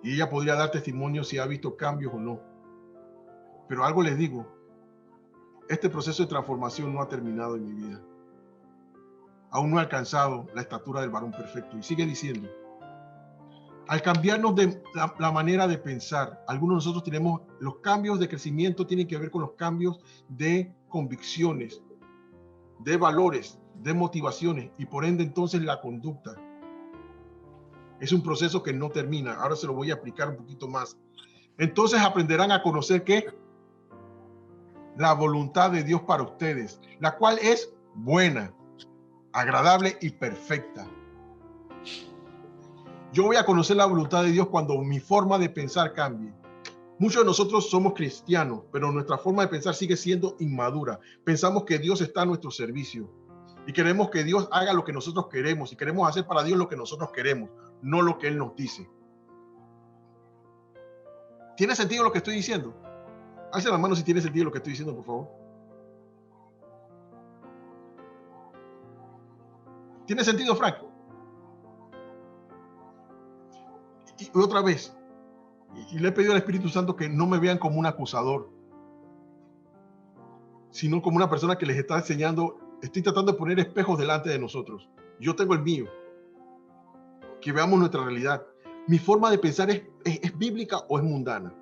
Y ella podría dar testimonio si ha visto cambios o no. Pero algo les digo, este proceso de transformación no ha terminado en mi vida. Aún no he alcanzado la estatura del varón perfecto. Y sigue diciendo, al cambiarnos de la manera de pensar, algunos de nosotros tenemos, los cambios de crecimiento tienen que ver con los cambios de convicciones, de valores, de motivaciones y por ende entonces la conducta. Es un proceso que no termina. Ahora se lo voy a aplicar un poquito más. Entonces aprenderán a conocer que la voluntad de Dios para ustedes, la cual es buena, agradable y perfecta. Yo voy a conocer la voluntad de Dios cuando mi forma de pensar cambie. Muchos de nosotros somos cristianos, pero nuestra forma de pensar sigue siendo inmadura. Pensamos que Dios está a nuestro servicio y queremos que Dios haga lo que nosotros queremos y queremos hacer para Dios lo que nosotros queremos, no lo que Él nos dice. ¿Tiene sentido lo que estoy diciendo? Alza la mano si tiene sentido lo que estoy diciendo, por favor. ¿Tiene sentido, Frank? Y otra vez, y le he pedido al Espíritu Santo que no me vean como un acusador, sino como una persona que les está enseñando. Estoy tratando de poner espejos delante de nosotros. Yo tengo el mío. Que veamos nuestra realidad. Mi forma de pensar ¿es bíblica o es mundana?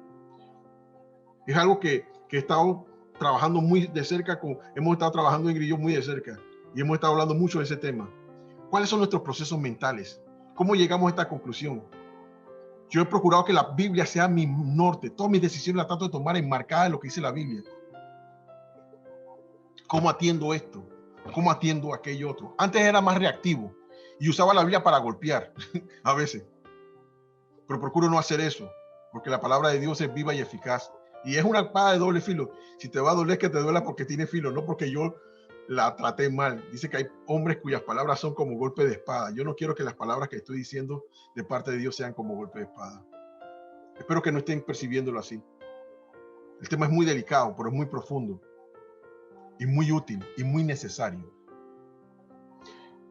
Es algo que he estado trabajando muy de cerca hemos estado trabajando en Grillo muy de cerca y hemos estado hablando mucho de ese tema. ¿Cuáles son nuestros procesos mentales? ¿Cómo llegamos a esta conclusión? Yo he procurado que la Biblia sea mi norte. Todas mis decisiones las trato de tomar enmarcadas en lo que dice la Biblia. ¿Cómo atiendo esto? ¿Cómo atiendo aquello otro? Antes era más reactivo y usaba la Biblia para golpear a veces. Pero procuro no hacer eso, porque la palabra de Dios es viva y eficaz. Y es una espada de doble filo. Si te va a doler, que te duela porque tiene filo, no porque yo la traté mal. Dice que hay hombres cuyas palabras son como golpe de espada. Yo no quiero que las palabras que estoy diciendo de parte de Dios sean como golpe de espada. Espero que no estén percibiéndolo así. El tema es muy delicado, pero es muy profundo y muy útil y muy necesario.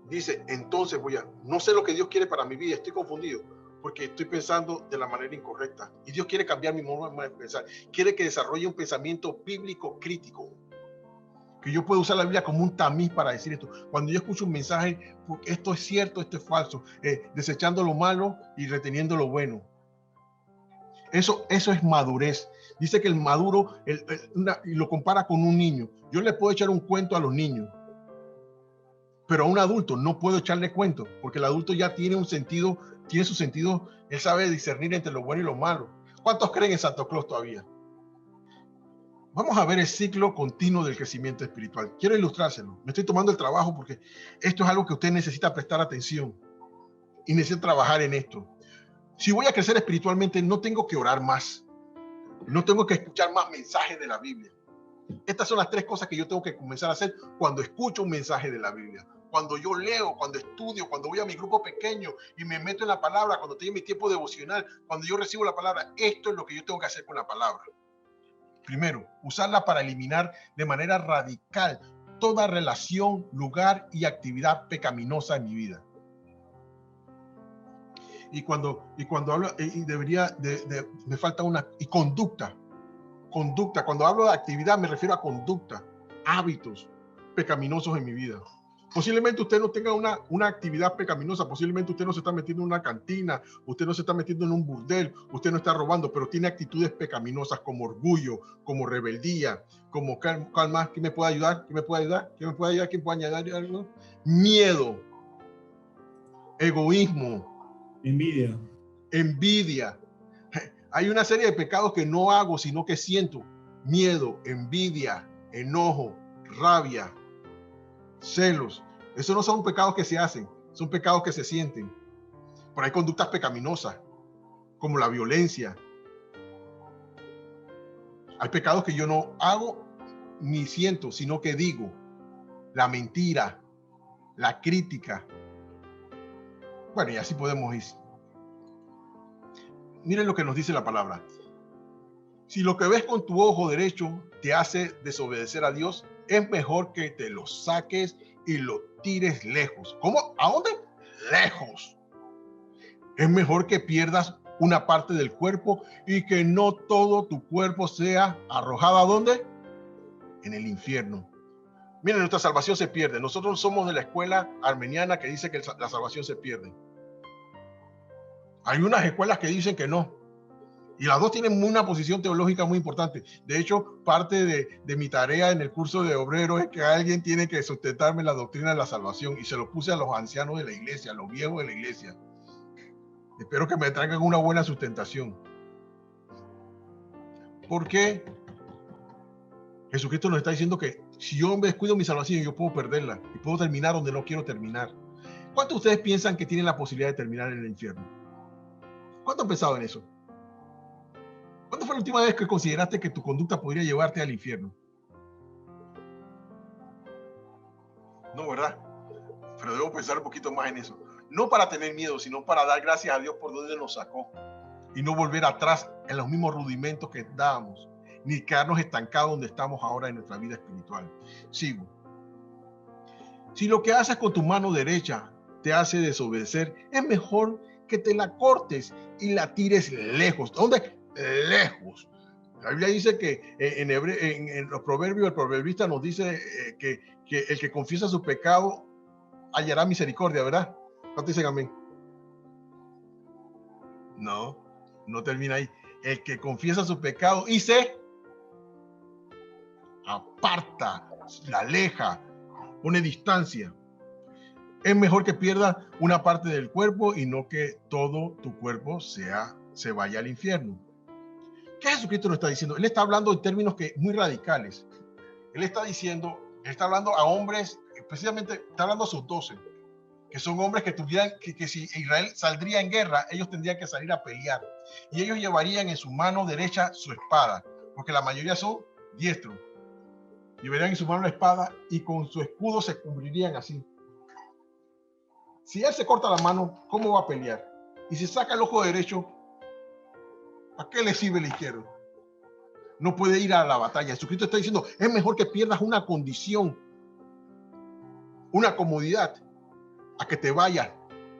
Dice, entonces no sé lo que Dios quiere para mi vida, estoy confundido porque estoy pensando de la manera incorrecta y Dios quiere cambiar mi forma de pensar. Quiere que desarrolle un pensamiento bíblico crítico, que yo pueda usar la Biblia como un tamiz para decir esto. Cuando yo escucho un mensaje, esto es cierto, esto es falso, desechando lo malo y reteniendo lo bueno. Eso es madurez. Dice que el maduro y lo compara con un niño. Yo le puedo echar un cuento a los niños, pero a un adulto no puedo echarle cuento, porque el adulto ya tiene un sentido, tiene su sentido, él sabe discernir entre lo bueno y lo malo. ¿Cuántos creen en Santo Claus todavía? Vamos a ver el ciclo continuo del crecimiento espiritual. Quiero ilustrárselo. Me estoy tomando el trabajo porque esto es algo que usted necesita prestar atención y necesita trabajar en esto. Si voy a crecer espiritualmente, no tengo que orar más. No tengo que escuchar más mensajes de la Biblia. Estas son las tres cosas que yo tengo que comenzar a hacer cuando escucho un mensaje de la Biblia. Cuando yo leo, cuando estudio, cuando voy a mi grupo pequeño y me meto en la palabra, cuando tengo mi tiempo devocional, cuando yo recibo la palabra, esto es lo que yo tengo que hacer con la palabra. Primero, usarla para eliminar de manera radical toda relación, lugar y actividad pecaminosa en mi vida. Y cuando hablo, me falta conducta. Conducta. Cuando hablo de actividad me refiero a conducta, hábitos pecaminosos en mi vida. Posiblemente usted no tenga una actividad pecaminosa, posiblemente usted no se está metiendo en una cantina, usted no se está metiendo en un burdel, usted no está robando, pero tiene actitudes pecaminosas como orgullo, como rebeldía, como calma. ¿Quién me puede ayudar? ¿Quién me puede ayudar? ¿Quién me puede ayudar? ¿Quién puede añadir algo? Miedo, egoísmo, envidia. Hay una serie de pecados que no hago, sino que siento. Miedo, envidia, enojo, rabia, celos. Esos no son pecados que se hacen, son pecados que se sienten. Pero hay conductas pecaminosas, como la violencia. Hay pecados que yo no hago ni siento, sino que digo. La mentira, la crítica. Bueno, y así podemos ir. Miren lo que nos dice la palabra. Si lo que ves con tu ojo derecho te hace desobedecer a Dios, es mejor que te lo saques y lo tires lejos. ¿Cómo? ¿A dónde? Lejos. Es mejor que pierdas una parte del cuerpo y que no todo tu cuerpo sea arrojado ¿a dónde? En el infierno. Miren, nuestra salvación se pierde. Nosotros somos de la escuela armeniana que dice que la salvación se pierde. Hay unas escuelas que dicen que no. Y las dos tienen una posición teológica muy importante. De hecho, parte de mi tarea en el curso de obreros es que alguien tiene que sustentarme la doctrina de la salvación. Y se lo puse a los ancianos de la iglesia, a los viejos de la iglesia. Espero que me traigan una buena sustentación. Porque Jesucristo nos está diciendo que si yo me descuido mi salvación, yo puedo perderla. Y puedo terminar donde no quiero terminar. ¿Cuántos de ustedes piensan que tienen la posibilidad de terminar en el infierno? ¿Cuántos han pensado en eso? ¿Cuándo fue la última vez que consideraste que tu conducta podría llevarte al infierno? No, ¿verdad? Pero debo pensar un poquito más en eso. No para tener miedo, sino para dar gracias a Dios por donde nos sacó. Y no volver atrás en los mismos rudimentos que dábamos. Ni quedarnos estancados donde estamos ahora en nuestra vida espiritual. Sigo. Si lo que haces con tu mano derecha te hace desobedecer, es mejor que te la cortes y la tires lejos. ¿Dónde? Lejos. La Biblia dice que en los proverbios, el proverbista nos dice que el que confiesa su pecado hallará misericordia, ¿verdad? ¿Cuánto dicen amén? No termina ahí. El que confiesa su pecado y se aparta, la aleja, pone distancia. Es mejor que pierdas una parte del cuerpo y no que todo tu cuerpo se vaya al infierno. ¿Qué Jesucristo nos está diciendo? Él está hablando en términos muy radicales. Él está hablando a hombres, precisamente está hablando a sus 12, que son hombres que si Israel saldría en guerra, ellos tendrían que salir a pelear. Y ellos llevarían en su mano derecha su espada, porque la mayoría son diestros. Llevarían en su mano la espada y con su escudo se cubrirían así. Si él se corta la mano, ¿cómo va a pelear? Y si saca el ojo derecho, ¿a qué le sirve el izquierdo? No puede ir a la batalla. Jesucristo está diciendo, es mejor que pierdas una condición, una comodidad, a que te vayas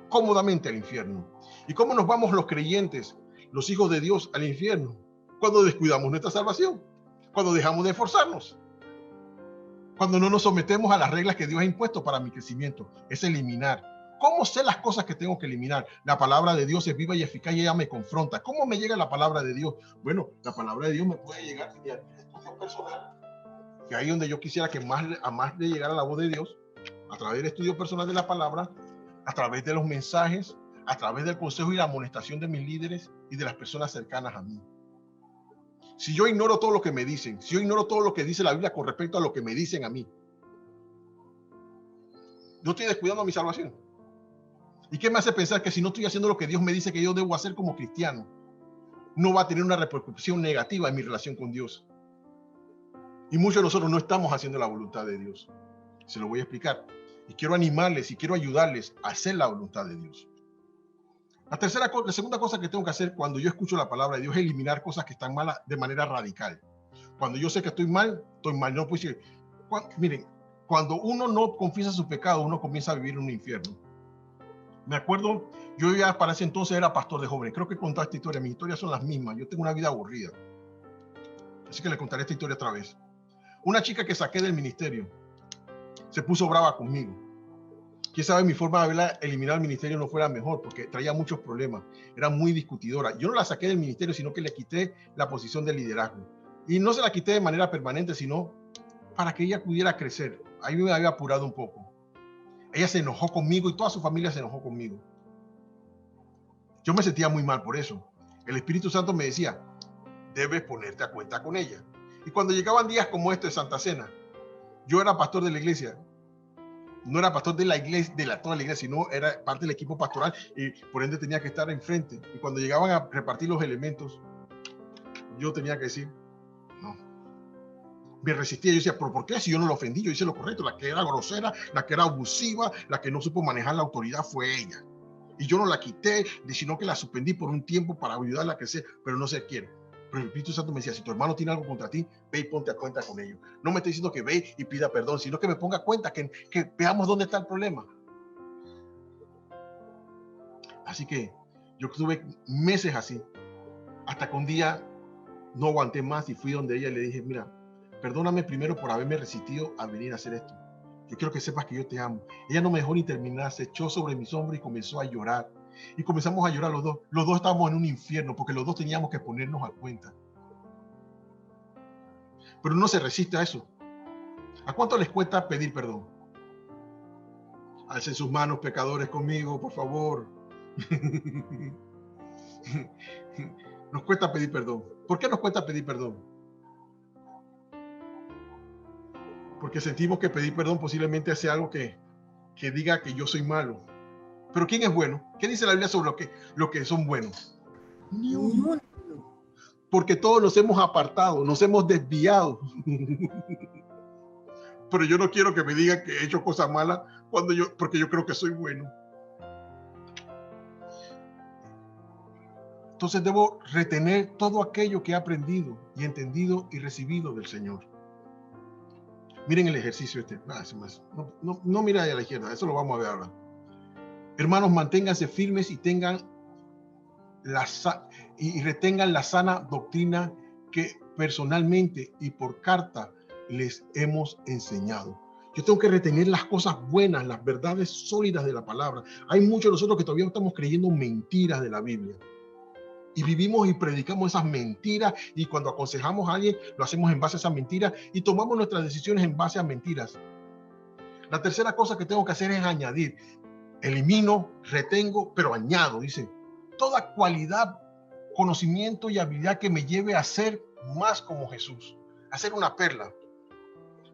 cómodamente al infierno. ¿Y cómo nos vamos los creyentes, los hijos de Dios, al infierno? Cuando descuidamos nuestra salvación, cuando dejamos de esforzarnos, cuando no nos sometemos a las reglas que Dios ha impuesto para mi crecimiento. Es eliminar. ¿Cómo sé las cosas que tengo que eliminar? La palabra de Dios es viva y eficaz y ella me confronta. ¿Cómo me llega la palabra de Dios? Bueno, la palabra de Dios me puede llegar a mi estudio personal, que ahí donde yo quisiera que más le llegara la voz de Dios, a través del estudio personal de la palabra, a través de los mensajes, a través del consejo y la amonestación de mis líderes y de las personas cercanas a mí. Si yo ignoro todo lo que me dicen, si yo ignoro todo lo que dice la Biblia con respecto a lo que me dicen a mí, yo estoy descuidando mi salvación. ¿Y qué me hace pensar que si no estoy haciendo lo que Dios me dice que yo debo hacer como cristiano, no va a tener una repercusión negativa en mi relación con Dios? Y muchos de nosotros no estamos haciendo la voluntad de Dios. Se lo voy a explicar. Y quiero animarles y quiero ayudarles a hacer la voluntad de Dios. La segunda cosa que tengo que hacer cuando yo escucho la palabra de Dios es eliminar cosas que están malas de manera radical. Cuando yo sé que estoy mal, estoy mal. No puedo decir, miren, cuando uno no confiesa su pecado, uno comienza a vivir en un infierno. Me acuerdo, yo ya para ese entonces era pastor de jóvenes. Creo que he contado esta historia. Mis historias son las mismas. Yo tengo una vida aburrida. Así que les contaré esta historia otra vez. Una chica que saqué del ministerio se puso brava conmigo. Quién sabe, mi forma de haberla eliminado del ministerio no fuera mejor, porque traía muchos problemas, era muy discutidora. Yo no la saqué del ministerio, sino que le quité la posición de liderazgo. Y no se la quité de manera permanente, sino para que ella pudiera crecer. Ahí me había apurado un poco. Ella se enojó conmigo y toda su familia se enojó conmigo. Yo me sentía muy mal por eso. El Espíritu Santo me decía, debes ponerte a cuenta con ella. Y cuando llegaban días como este de Santa Cena, yo era pastor de la iglesia. No era pastor de la iglesia, toda la iglesia, sino era parte del equipo pastoral y por ende tenía que estar enfrente. Y cuando llegaban a repartir los elementos, yo tenía que decir, no. Me resistía, yo decía, ¿pero por qué? Si yo no lo ofendí, yo hice lo correcto. La que era grosera, la que era abusiva, la que no supo manejar la autoridad fue ella. Y yo no la quité, sino que la suspendí por un tiempo para ayudarla a crecer, pero no se quiere. Pero el Espíritu Santo me decía, si tu hermano tiene algo contra ti, ve y ponte a cuenta con ellos. No me estoy diciendo que ve y pida perdón, sino que me ponga a cuenta, que veamos dónde está el problema. Así que yo estuve meses así, hasta que un día no aguanté más y fui donde ella y le dije, mira, perdóname primero por haberme resistido a venir a hacer esto. Yo quiero que sepas que yo te amo. Ella no me dejó ni terminar, se echó sobre mis hombros y comenzó a llorar. Y comenzamos a llorar los dos. Los dos estábamos en un infierno porque los dos teníamos que ponernos a cuenta. Pero uno se resiste a eso. ¿A cuánto les cuesta pedir perdón? Alcen sus manos, pecadores, conmigo, por favor. Nos cuesta pedir perdón. ¿Por qué nos cuesta pedir perdón? Porque sentimos que pedir perdón posiblemente hace algo que diga que yo soy malo. Pero ¿quién es bueno? ¿Qué dice la Biblia sobre lo que son buenos? Ni uno. Porque todos nos hemos apartado, nos hemos desviado. Pero yo no quiero que me digan que he hecho cosas malas porque yo creo que soy bueno. Entonces debo retener todo aquello que he aprendido y entendido y recibido del Señor. Miren el ejercicio este. No mira a la izquierda, eso lo vamos a ver ahora. Hermanos, manténganse firmes y retengan la sana doctrina que personalmente y por carta les hemos enseñado. Yo tengo que retener las cosas buenas, las verdades sólidas de la palabra. Hay muchos de nosotros que todavía estamos creyendo mentiras de la Biblia. Y vivimos y predicamos esas mentiras, y cuando aconsejamos a alguien, lo hacemos en base a esas mentiras y tomamos nuestras decisiones en base a mentiras. La tercera cosa que tengo que hacer es añadir. Elimino, retengo, pero añado, dice, toda cualidad, conocimiento y habilidad que me lleve a ser más como Jesús, a ser una perla.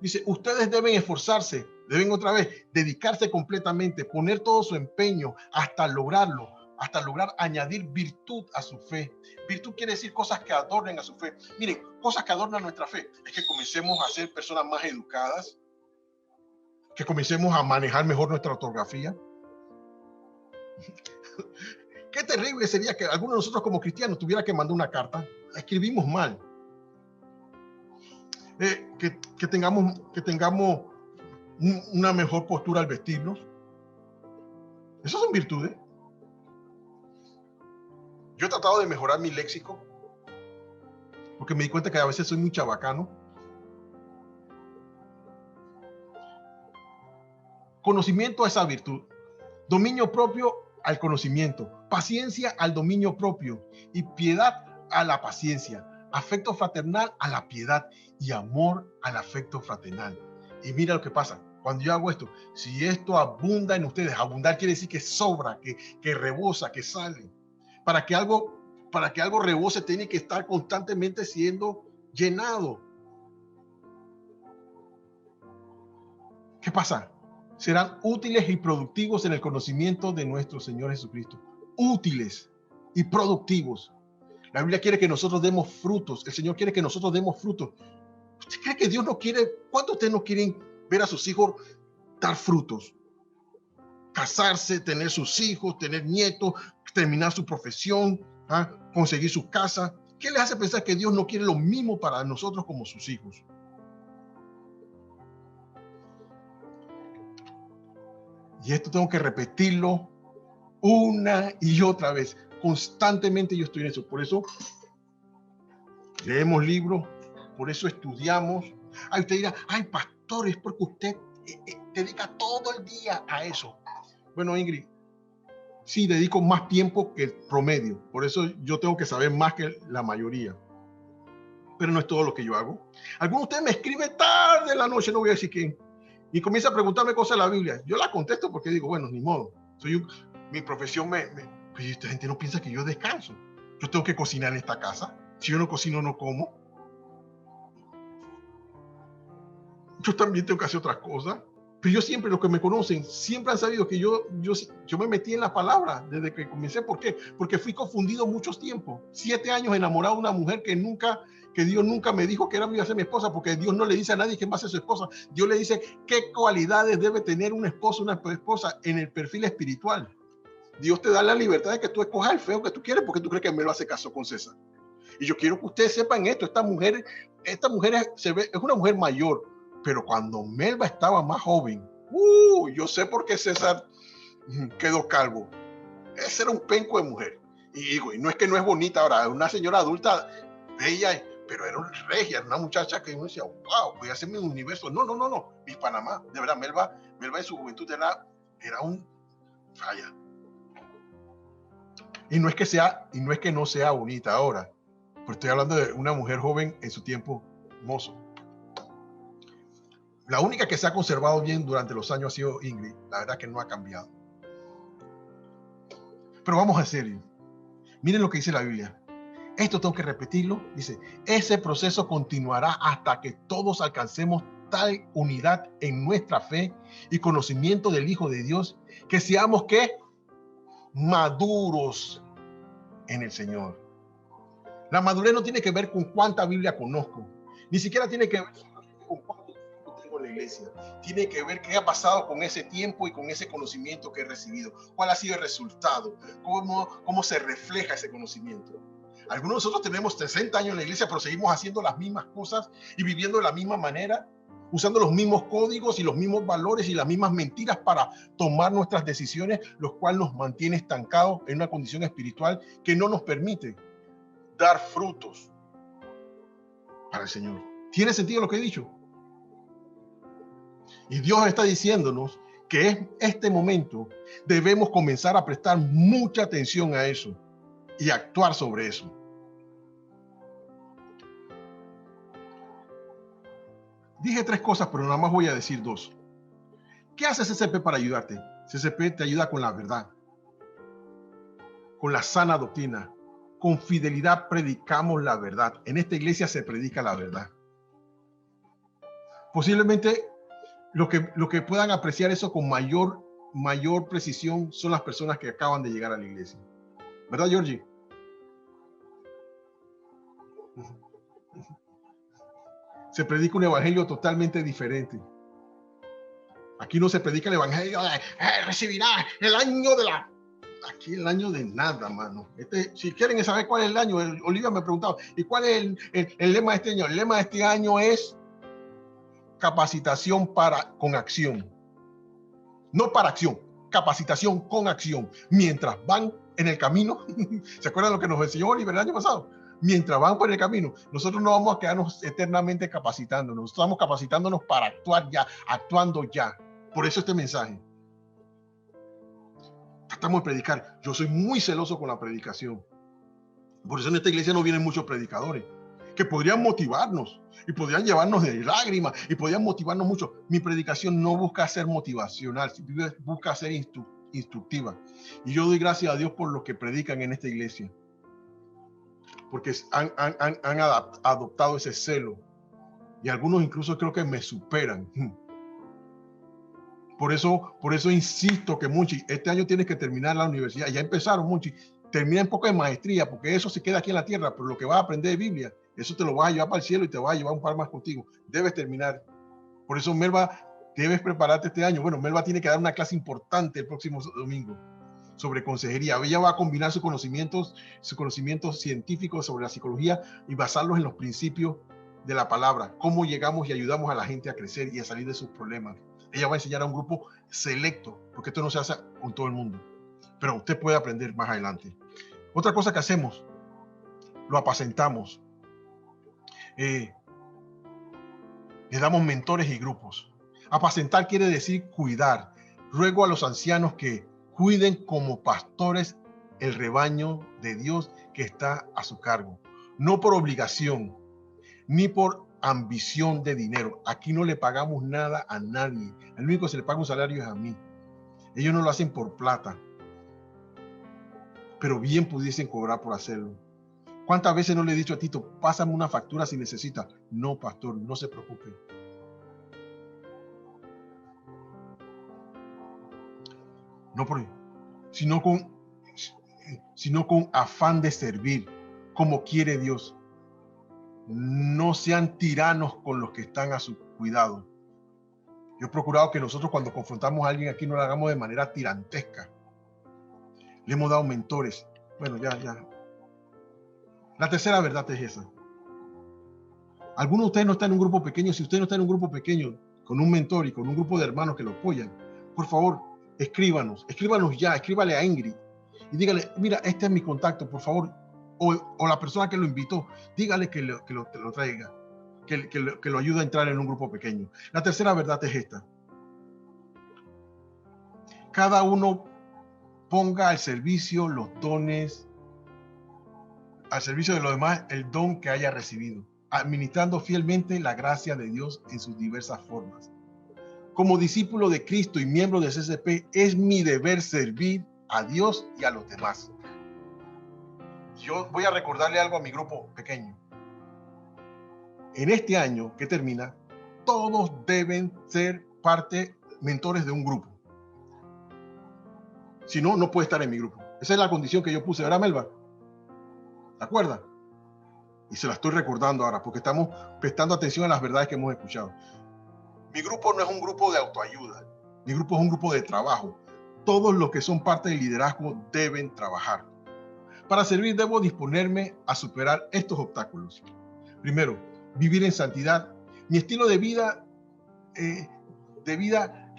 Dice, ustedes deben esforzarse, deben otra vez dedicarse completamente, poner todo su empeño hasta lograrlo, hasta lograr añadir virtud a su fe. Virtud quiere decir cosas que adornen a su fe. Miren, cosas que adornan nuestra fe es que comencemos a ser personas más educadas, que comencemos a manejar mejor nuestra ortografía. Qué terrible sería que alguno de nosotros como cristianos tuviera que mandar una carta, la escribimos mal. Que tengamos una mejor postura al vestirnos. Esas son virtudes. Yo he tratado de mejorar mi léxico porque me di cuenta que a veces soy muy chabacano. Conocimiento a esa virtud, dominio propio al conocimiento, paciencia al dominio propio y piedad a la paciencia, afecto fraternal a la piedad y amor al afecto fraternal. Y mira lo que pasa. Cuando yo hago esto, si esto abunda en ustedes, abundar quiere decir que sobra, que rebosa, que sale. Para que algo rebose tiene que estar constantemente siendo llenado. ¿Qué pasa? Serán útiles y productivos en el conocimiento de nuestro Señor Jesucristo. Útiles y productivos. La Biblia quiere que nosotros demos frutos. El Señor quiere que nosotros demos frutos. ¿Usted cree que Dios no quiere? ¿Cuántos de ustedes no quieren ver a sus hijos dar frutos? Casarse, tener sus hijos, tener nietos, terminar su profesión, conseguir su casa. ¿Qué les hace pensar que Dios no quiere lo mismo para nosotros como sus hijos? Y esto tengo que repetirlo una y otra vez. Constantemente yo estoy en eso. Por eso leemos libros, por eso estudiamos. Usted dirá, pastor, es porque usted dedica todo el día a eso. Bueno, Ingrid, sí, dedico más tiempo que el promedio. Por eso yo tengo que saber más que la mayoría. Pero no es todo lo que yo hago. Algunos de ustedes me escriben tarde en la noche, no voy a decir quién, y comienza a preguntarme cosas de la Biblia. Yo la contesto porque digo, bueno, ni modo. Mi profesión pues esta gente no piensa que yo descanso. Yo tengo que cocinar en esta casa. Si yo no cocino, no como. Yo también tengo que hacer otras cosas. Pero yo siempre, los que me conocen, siempre han sabido que yo me metí en la palabra desde que comencé. ¿Por qué? Porque fui confundido muchos tiempos. 7 años enamorado de una mujer que Dios nunca me dijo que iba a ser mi esposa, porque Dios no le dice a nadie quién va a ser su esposa. Dios le dice qué cualidades debe tener un esposo, una esposa en el perfil espiritual. Dios te da la libertad de que tú escojas el feo que tú quieres, porque tú crees que me lo hace caso con César. Y yo quiero que ustedes sepan esto. Esta mujer es una mujer mayor, pero cuando Melba estaba más joven, yo sé por qué César quedó calvo. Ese era un penco de mujer. Y digo, y no es que no es bonita ahora, es una señora adulta, bella, pero era una regia, era una muchacha que uno decía, wow, voy a hacer mi universo. No, Miss Panamá, de verdad, Melba en su juventud era un falla. Y no es que no sea bonita ahora, pero estoy hablando de una mujer joven en su tiempo mozo. La única que se ha conservado bien durante los años ha sido Ingrid. La verdad que no ha cambiado. Pero vamos a serio. Miren lo que dice la Biblia. Esto tengo que repetirlo. Dice, ese proceso continuará hasta que todos alcancemos tal unidad en nuestra fe y conocimiento del Hijo de Dios, que seamos, ¿qué? Maduros en el Señor. La madurez no tiene que ver con cuánta Biblia conozco. Ni siquiera tiene que ver con cuánto tiempo tengo en la iglesia. Tiene que ver qué ha pasado con ese tiempo y con ese conocimiento que he recibido. ¿Cuál ha sido el resultado? ¿Cómo se refleja ese conocimiento? Algunos de nosotros tenemos 60 años en la iglesia, pero seguimos haciendo las mismas cosas y viviendo de la misma manera, usando los mismos códigos y los mismos valores y las mismas mentiras para tomar nuestras decisiones, lo cual nos mantiene estancados en una condición espiritual que no nos permite dar frutos para el Señor. ¿Tiene sentido lo que he dicho? Y Dios está diciéndonos que en este momento debemos comenzar a prestar mucha atención a eso y actuar sobre eso. Dije 3 cosas, pero nada más voy a decir 2. ¿Qué hace CCP para ayudarte? CCP te ayuda con la verdad, con la sana doctrina. Con fidelidad predicamos la verdad. En esta iglesia se predica la verdad. Posiblemente lo que puedan apreciar eso con mayor precisión son las personas que acaban de llegar a la iglesia. ¿Verdad, Georgie? Se predica un evangelio totalmente diferente. Aquí no se predica el evangelio de recibirá el año de la... Aquí el año de nada, mano. Si quieren saber cuál es el año, Olivia me preguntaba, ¿y cuál es el lema de este año? El lema de este año es capacitación con acción. No para acción, capacitación con acción. Mientras van en el camino, ¿se acuerdan lo que nos enseñó Oliver el año pasado? Mientras van por el camino, nosotros no vamos a quedarnos eternamente capacitándonos. Estamos capacitándonos para actuar ya, actuando ya. Por eso este mensaje. Tratamos de predicar. Yo soy muy celoso con la predicación. Por eso en esta iglesia no vienen muchos predicadores que podrían motivarnos y podrían llevarnos de lágrimas y podrían motivarnos mucho. Mi predicación no busca ser motivacional, busca ser instructiva. Y yo doy gracias a Dios por los que predican en esta iglesia, porque han adoptado ese celo y algunos incluso creo que me superan. Por eso insisto que Monchi, este año tienes que terminar la universidad. Ya empezaron, Monchi. Termina un poco de maestría, porque eso se queda aquí en la tierra, pero lo que vas a aprender de Biblia, eso te lo vas a llevar para el cielo y te vas a llevar un par más contigo. Debes terminar. Por eso, Melba, debes prepararte este año. Bueno, Melba tiene que dar una clase importante el próximo domingo sobre consejería. Ella va a combinar sus conocimientos científicos sobre la psicología y basarlos en los principios de la palabra. Cómo llegamos y ayudamos a la gente a crecer y a salir de sus problemas. Ella va a enseñar a un grupo selecto, porque esto no se hace con todo el mundo. Pero usted puede aprender más adelante. Otra cosa que hacemos, lo apacentamos. Le damos mentores y grupos. Apacentar quiere decir cuidar, Ruego a los ancianos que cuiden como pastores el rebaño de Dios que está a su cargo, no por obligación, ni por ambición de dinero. Aquí no le pagamos nada a nadie. El único que se le paga un salario es a mí. Ellos no lo hacen por plata, pero bien pudiesen cobrar por hacerlo. ¿Cuántas veces no le he dicho a Tito, pásame una factura si necesita? No, pastor, no se preocupe. No por sino con afán de servir, como quiere Dios. No sean tiranos con los que están a su cuidado. Yo he procurado que nosotros cuando confrontamos a alguien aquí no lo hagamos de manera tirantesca. Le hemos dado mentores. Bueno, ya. La tercera verdad es esa. Algunos de ustedes no están en un grupo pequeño. Si usted no está en un grupo pequeño, con un mentor y con un grupo de hermanos que lo apoyan, por favor, escríbanos ya, escríbale a Ingrid y dígale, mira, este es mi contacto, por favor, o la persona que lo invitó, dígale que lo traiga, que lo ayude a entrar en un grupo pequeño. La tercera verdad es esta. Cada uno ponga al servicio los dones, al servicio de los demás, el don que haya recibido, administrando fielmente la gracia de Dios en sus diversas formas. Como discípulo de Cristo y miembro de CCP, es mi deber servir a Dios y a los demás. Yo voy a recordarle algo a mi grupo pequeño. En este año que termina, todos deben ser mentores de un grupo. Si no, no puede estar en mi grupo. Esa es la condición que yo puse, ¿verdad, Melba? ¿De acuerdo? Y se la estoy recordando ahora, porque estamos prestando atención a las verdades que hemos escuchado. Mi grupo no es un grupo de autoayuda. Mi grupo es un grupo de trabajo. Todos los que son parte del liderazgo deben trabajar. Para servir debo disponerme a superar estos obstáculos. Primero, vivir en santidad. Mi estilo de vida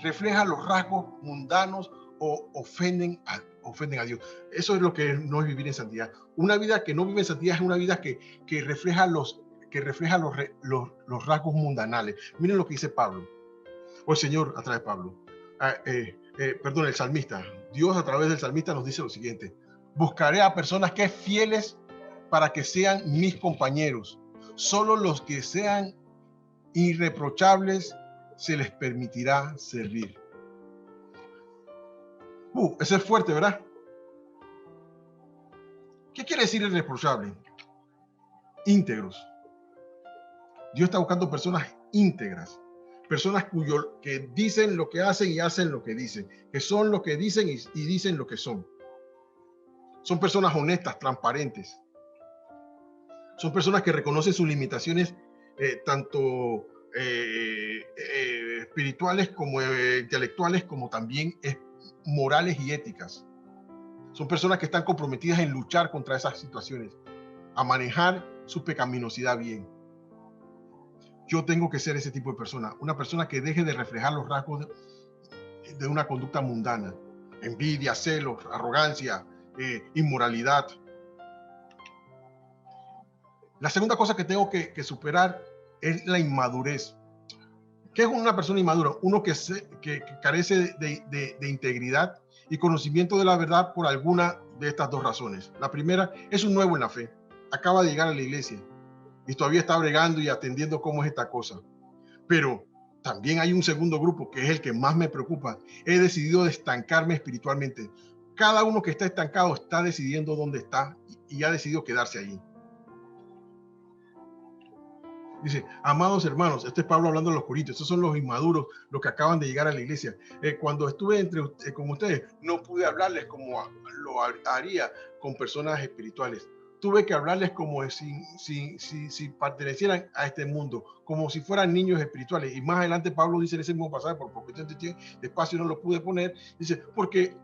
refleja los rasgos mundanos o ofenden a Dios. Eso es lo que no es vivir en santidad. Una vida que no vive en santidad es una vida que refleja los rasgos mundanales. Miren lo que dice Pablo, o el Señor a través de Pablo. El salmista. Dios a través del salmista nos dice lo siguiente: buscaré a personas que fieles para que sean mis compañeros. Solo los que sean irreprochables se les permitirá servir. Eso es fuerte, ¿verdad? ¿Qué quiere decir irreprochable? Íntegros. Dios está buscando personas íntegras, personas que dicen lo que hacen y hacen lo que dicen, que son lo que dicen y dicen lo que son. Son personas honestas, transparentes. Son personas que reconocen sus limitaciones, tanto espirituales como intelectuales, como también morales y éticas. Son personas que están comprometidas en luchar contra esas situaciones, a manejar su pecaminosidad bien. Yo tengo que ser ese tipo de persona, una persona que deje de reflejar los rasgos de una conducta mundana: envidia, celos, arrogancia, inmoralidad. La segunda cosa que tengo que superar es la inmadurez. ¿Qué es una persona inmadura? Uno que carece de integridad y conocimiento de la verdad por alguna de estas dos razones. La primera, es un nuevo en la fe. Acaba de llegar a la iglesia y todavía está bregando y atendiendo cómo es esta cosa. Pero también hay un segundo grupo que es el que más me preocupa. He decidido estancarme espiritualmente. Cada uno que está estancado está decidiendo dónde está y ha decidido quedarse allí. Dice, amados hermanos, este es Pablo hablando de los corintios, estos son los inmaduros, los que acaban de llegar a la iglesia. Cuando estuve con ustedes, no pude hablarles como lo haría con personas espirituales. Tuve que hablarles como si pertenecieran a este mundo, como si fueran niños espirituales. Y más adelante Pablo dice en ese mismo pasaje, por cuestión de espacio no lo pude poner, dice, porque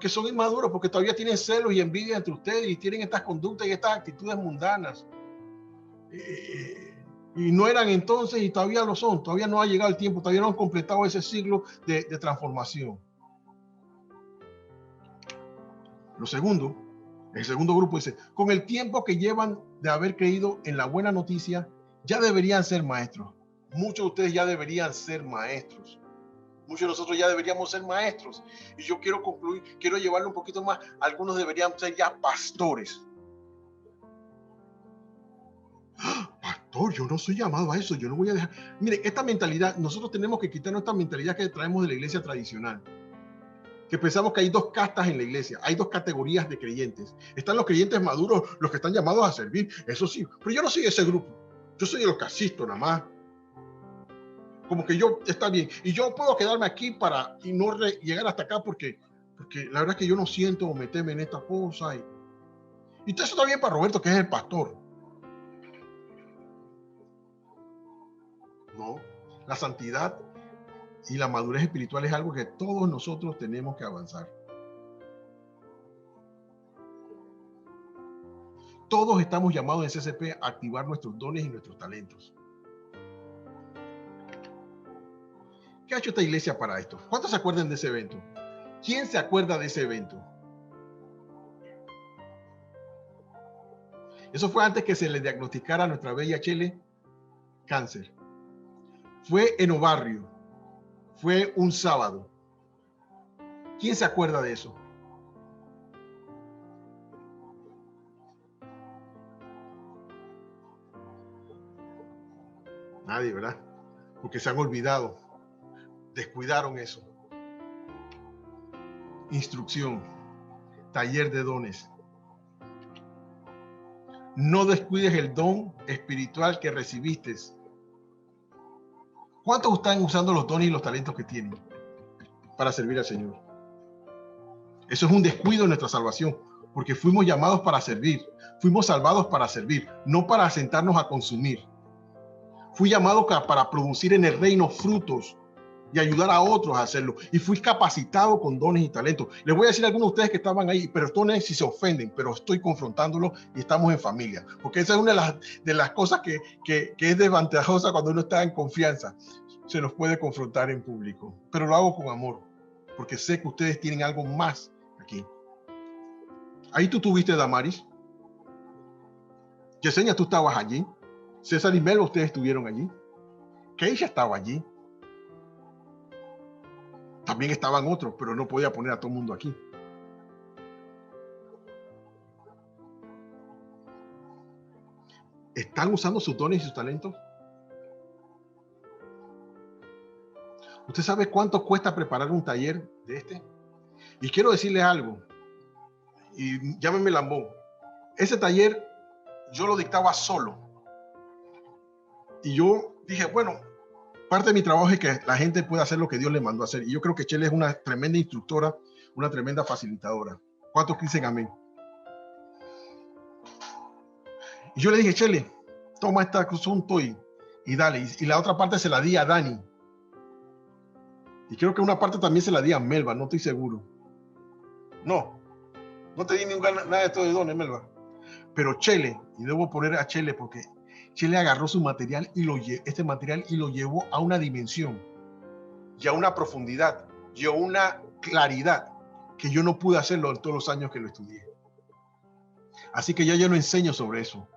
son inmaduros, porque todavía tienen celos y envidia entre ustedes y tienen estas conductas y estas actitudes mundanas. Y no eran entonces y todavía lo son. Todavía no ha llegado el tiempo, todavía no han completado ese siglo de transformación. El segundo grupo dice, con el tiempo que llevan de haber creído en la buena noticia, ya deberían ser maestros. Muchos de ustedes ya deberían ser maestros. Muchos de nosotros ya deberíamos ser maestros. Y yo quiero concluir, quiero llevarlo un poquito más. Algunos deberían ser ya pastores. Pastor, yo no soy llamado a eso, yo no voy a dejar. Mire, esta mentalidad, nosotros tenemos que quitarnos esta mentalidad que traemos de la iglesia tradicional. Que pensamos que hay dos castas en la iglesia, hay dos categorías de creyentes. Están los creyentes maduros, los que están llamados a servir, eso sí, pero yo no soy ese grupo. Yo soy de los que asisto nada más. Como que yo, está bien, y yo puedo quedarme aquí y no llegar hasta acá porque la verdad es que yo no siento meterme en esta cosa. Y eso está bien para Roberto, que es el pastor. No, la santidad y la madurez espiritual es algo que todos nosotros tenemos que avanzar. Todos estamos llamados en CCP a activar nuestros dones y nuestros talentos. ¿Qué ha hecho esta iglesia para esto? ¿Cuántos se acuerdan de ese evento? ¿Quién se acuerda de ese evento? Eso fue antes que se le diagnosticara a nuestra bella Chele cáncer. Fue en Obarrio. Fue un sábado. ¿Quién se acuerda de eso? Nadie, ¿verdad? Porque se han olvidado. Descuidaron eso. Instrucción. Taller de dones. No descuides el don espiritual que recibiste. ¿Cuántos están usando los dones y los talentos que tienen para servir al Señor? Eso es un descuido en nuestra salvación, porque fuimos llamados para servir, fuimos salvados para servir, no para sentarnos a consumir. Fui llamado para producir en el reino frutos y ayudar a otros a hacerlo. Y fui capacitado con dones y talentos. Les voy a decir a algunos de ustedes que estaban ahí, pero si se ofenden, pero estoy confrontándolos y estamos en familia. Porque esa es una de las cosas que es desventajosa cuando uno está en confianza. Se nos puede confrontar en público, pero lo hago con amor, porque sé que ustedes tienen algo más aquí. Ahí tú tuviste, Damaris. Yesenia, tú estabas allí. César y Melo, ustedes estuvieron allí. Keisha estaba allí. También estaban otros, pero no podía poner a todo el mundo aquí. ¿Están usando sus dones y sus talentos? ¿Usted sabe cuánto cuesta preparar un taller de este? Y quiero decirle algo, y llámeme lambón. Ese taller yo lo dictaba solo. Y yo dije, bueno, parte de mi trabajo es que la gente pueda hacer lo que Dios le mandó a hacer. Y yo creo que Chele es una tremenda instructora, una tremenda facilitadora. ¿Cuántos dicen amén? Y yo le dije, Chele, toma este asunto y dale. Y la otra parte se la di a Dani. Y creo que una parte también se la di a Melba, no estoy seguro. No te di nada de esto de dones, Melba. Pero Chele, y debo poner a Chele porque Chele agarró su material y este material y lo llevó a una dimensión y a una profundidad y a una claridad que yo no pude hacerlo en todos los años que lo estudié. Así que ya yo no enseño sobre eso,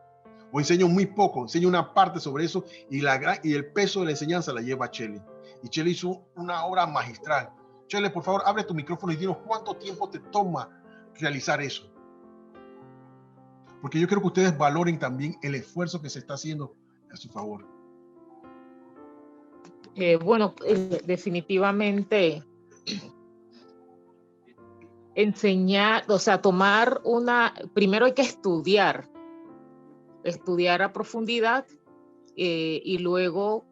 o enseño muy poco, enseño una parte sobre eso y el peso de la enseñanza la lleva Chele. Y Chele hizo una obra magistral. Chele, por favor, abre tu micrófono y dinos cuánto tiempo te toma realizar eso. Porque yo quiero que ustedes valoren también el esfuerzo que se está haciendo a su favor. Bueno, definitivamente enseñar, o sea, primero hay que estudiar a profundidad y luego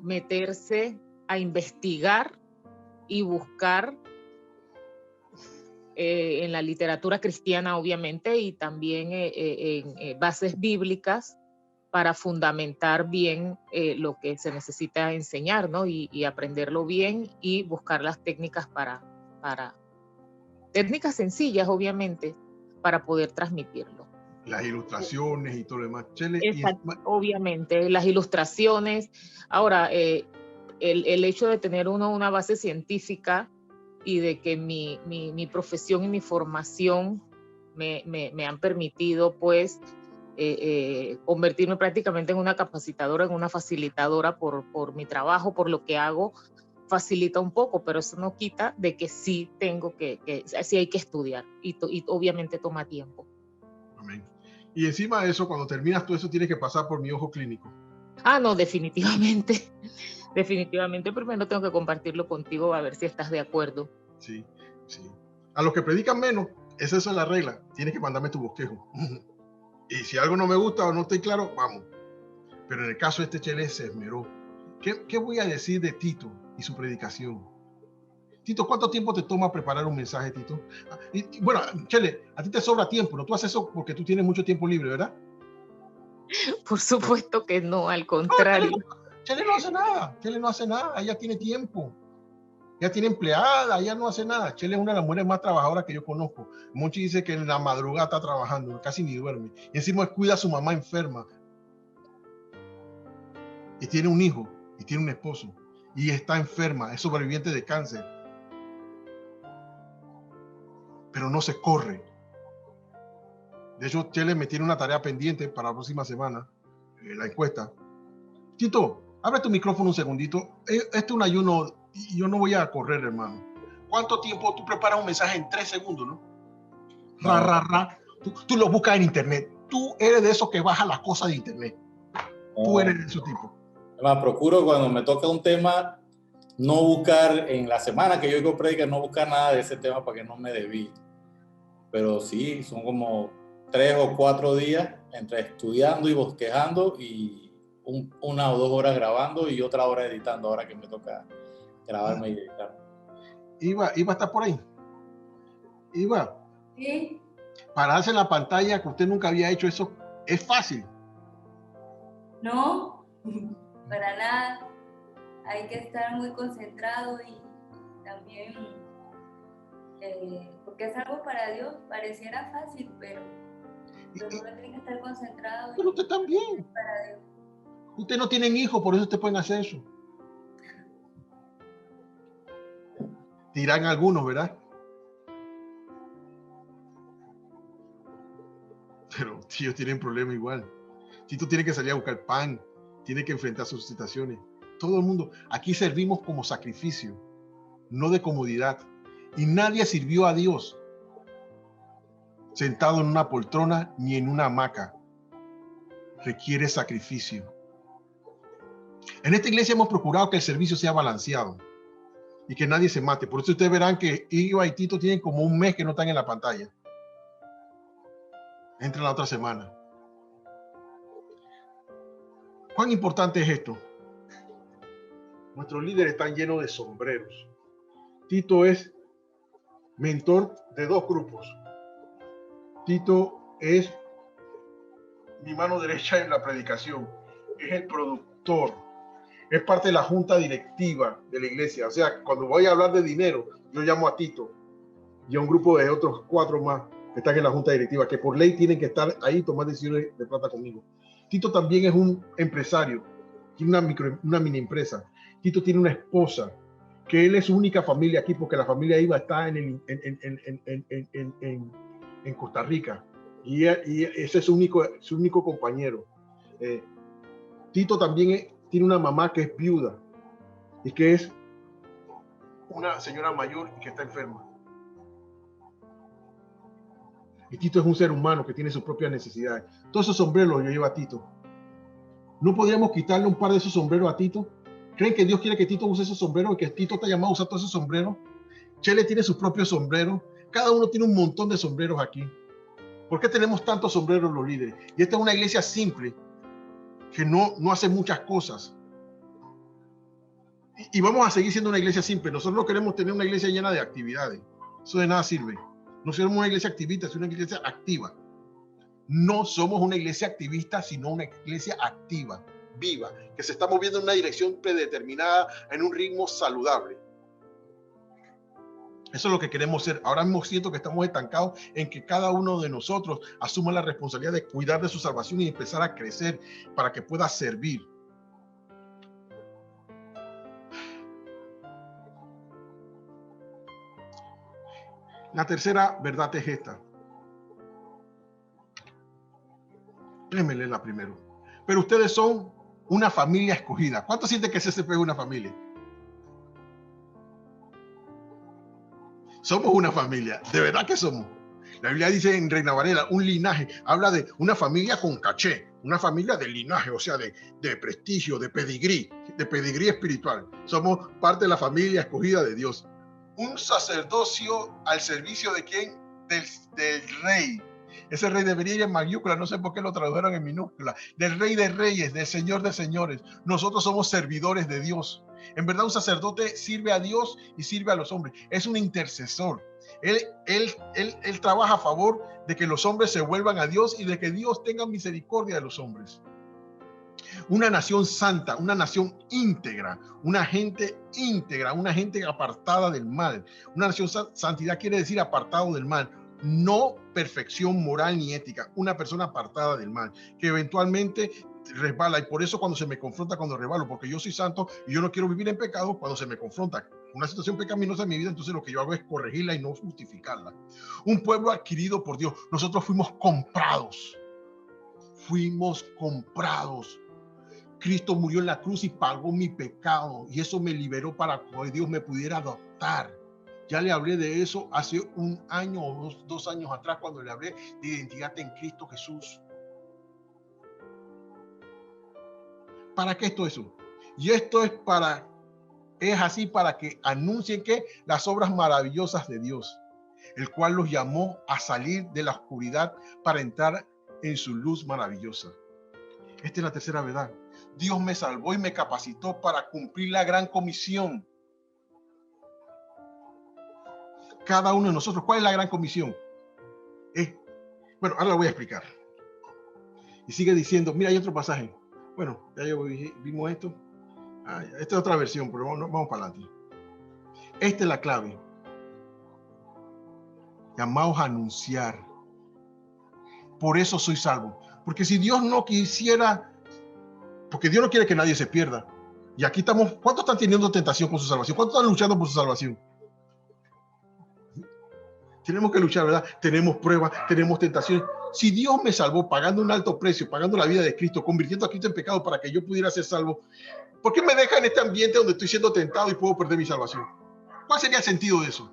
meterse a investigar y buscar en la literatura cristiana, obviamente, y también en bases bíblicas para fundamentar bien lo que se necesita enseñar, ¿no? Y aprenderlo bien y buscar las técnicas técnicas sencillas, obviamente, para poder transmitirlo. Las ilustraciones y todo lo demás. Chele, obviamente, las ilustraciones. Ahora, el hecho de tener una base científica y de que mi profesión y mi formación me han permitido, pues, convertirme prácticamente en una capacitadora, en una facilitadora por mi trabajo, por lo que hago, facilita un poco, pero eso no quita de que sí sí hay que estudiar y obviamente toma tiempo. Amén. Y encima de eso, cuando terminas todo eso, tienes que pasar por mi ojo clínico. Ah, no, definitivamente. Definitivamente primero tengo que compartirlo contigo a ver si estás de acuerdo. Sí, sí. A los que predican menos, esa es la regla. Tienes que mandarme tu bosquejo. Y si algo no me gusta o no estoy claro, vamos. Pero en el caso de este Chele se esmeró. ¿Qué voy a decir de Tito y su predicación? Tito, ¿cuánto tiempo te toma preparar un mensaje, Tito? Y bueno, Chele, a ti te sobra tiempo, ¿no? Tú haces eso porque tú tienes mucho tiempo libre, ¿verdad? Por supuesto que no, al contrario. Chele no hace nada, Chele no hace nada, ella tiene tiempo. Ella tiene empleada, ella no hace nada. Chele es una de las mujeres más trabajadoras que yo conozco. Monchi dice que en la madrugada está trabajando, casi ni duerme. Y encima cuida a su mamá enferma. Y tiene un hijo, y tiene un esposo. Y está enferma, es sobreviviente de cáncer. Pero no se corre. De hecho, Chele me tiene una tarea pendiente para la próxima semana, la encuesta. Tito, abre tu micrófono un segundito. Este es un ayuno y yo no voy a correr, hermano. ¿Cuánto tiempo tú preparas un mensaje en 3 segundos, no? Tú lo buscas en internet. Tú eres de esos que baja las cosas de internet. Tú eres de esos tipos. Además, procuro cuando me toca un tema no buscar en la semana que yo digo predica, no buscar nada de ese tema para que no me desvíe. Pero sí, son como 3 o 4 días entre estudiando y bosquejando y 1 o 2 horas grabando y otra hora editando, ahora que me toca grabarme y editar. Iba a estar por ahí. Iba. ¿Sí? Pararse en la pantalla que usted nunca había hecho eso, es fácil. No, para nada. Hay que estar muy concentrado y también, porque es algo para Dios, pareciera fácil, pero uno tiene que estar concentrado. Pero usted también. Para Dios. Usted no tienen hijos, por eso usted pueden hacer eso. Dirán algunos, ¿verdad? Pero ellos tienen problemas igual. Tito tiene que salir a buscar pan, tiene que enfrentar sus situaciones. Todo el mundo, aquí servimos como sacrificio, no de comodidad. Y nadie sirvió a Dios sentado en una poltrona ni en una hamaca. Requiere sacrificio. En esta iglesia hemos procurado que el servicio sea balanceado y que nadie se mate. Por eso ustedes verán que Iva y Tito tienen como un mes que no están en la pantalla. Entran la otra semana. ¿Cuán importante es esto? Nuestros líderes están llenos de sombreros. Tito es mentor de 2 grupos. Tito es mi mano derecha en la predicación. Es el productor. Es parte de la junta directiva de la iglesia. O sea, cuando voy a hablar de dinero, yo llamo a Tito y a un grupo de otros 4 más que están en la junta directiva, que por ley tienen que estar ahí, tomar decisiones de plata conmigo. Tito también es un empresario, tiene una mini empresa. Tito tiene una esposa, que él es su única familia aquí, porque la familia Iva está en Costa Rica, y ese es su único compañero. Tito también tiene una mamá que es viuda, y que es una señora mayor y que está enferma. Y Tito es un ser humano que tiene sus propias necesidades. Todos esos sombreros los lleva Tito. ¿No podríamos quitarle un par de esos sombreros a Tito? ¿Creen que Dios quiere que Tito use esos sombreros y que Tito está llamado a usar todos esos sombreros? Chele tiene sus propios sombreros. Cada uno tiene un montón de sombreros aquí. ¿Por qué tenemos tantos sombreros los líderes? Y esta es una iglesia simple que no hace muchas cosas. Y vamos a seguir siendo una iglesia simple. Nosotros no queremos tener una iglesia llena de actividades. Eso de nada sirve. No somos una iglesia activista, sino una iglesia activa. No somos una iglesia activista, sino una iglesia activa, viva, que se está moviendo en una dirección predeterminada, en un ritmo saludable. Eso es lo que queremos ser. Ahora mismo siento que estamos estancados en que cada uno de nosotros asuma la responsabilidad de cuidar de su salvación y empezar a crecer para que pueda servir. La tercera verdad es esta. Déjenme leerla primero. Pero ustedes son una familia escogida. ¿Cuántos sienten que CCP es una familia? Somos una familia, de verdad que somos. La Biblia dice en Reina Valera, un linaje, habla de una familia con caché, una familia de linaje, o sea, de prestigio, de pedigrí espiritual. Somos parte de la familia escogida de Dios. Un sacerdocio al servicio de ¿quién? Del rey. Ese rey debería ir en mayúscula, no sé por qué lo tradujeron en minúscula. Del rey de reyes, del señor de señores. Nosotros somos servidores de Dios. En verdad, un sacerdote sirve a Dios y sirve a los hombres. Es un intercesor. Él trabaja a favor de que los hombres se vuelvan a Dios y de que Dios tenga misericordia de los hombres. Una nación santa, una nación íntegra, una gente íntegra, una gente apartada del mal. Una nación santidad quiere decir apartado del mal, no perfección moral ni ética, una persona apartada del mal, que eventualmente resbala. Y por eso cuando se me confronta, cuando resbalo, porque yo soy santo y yo no quiero vivir en pecado, cuando se me confronta una situación pecaminosa en mi vida, entonces lo que yo hago es corregirla y no justificarla. Un pueblo adquirido por Dios. Nosotros fuimos comprados. Fuimos comprados. Cristo murió en la cruz y pagó mi pecado, y eso me liberó para que Dios me pudiera adoptar. Ya le hablé de eso hace un año o dos años atrás, cuando le hablé de identidad en Cristo Jesús. ¿Para qué esto es eso? Y esto es así para que anuncien que las obras maravillosas de Dios, el cual los llamó a salir de la oscuridad para entrar en su luz maravillosa. Esta es la tercera verdad. Dios me salvó y me capacitó para cumplir la gran comisión. Cada uno de nosotros, ¿cuál es la gran comisión? Bueno, ahora lo voy a explicar. Y sigue diciendo, mira, hay otro pasaje. Bueno, ya vimos esto. Esta es otra versión, pero vamos para adelante. Esta es la clave. Llamados a anunciar. Por eso soy salvo. Porque si Dios no quisiera, porque Dios no quiere que nadie se pierda. Y aquí estamos, ¿cuántos están teniendo tentación con su salvación? ¿Cuántos están luchando por su salvación? Tenemos que luchar, ¿verdad? Tenemos pruebas, tenemos tentaciones. Si Dios me salvó pagando un alto precio, pagando la vida de Cristo, convirtiendo a Cristo en pecado para que yo pudiera ser salvo, ¿por qué me deja en este ambiente donde estoy siendo tentado y puedo perder mi salvación? ¿Cuál sería el sentido de eso?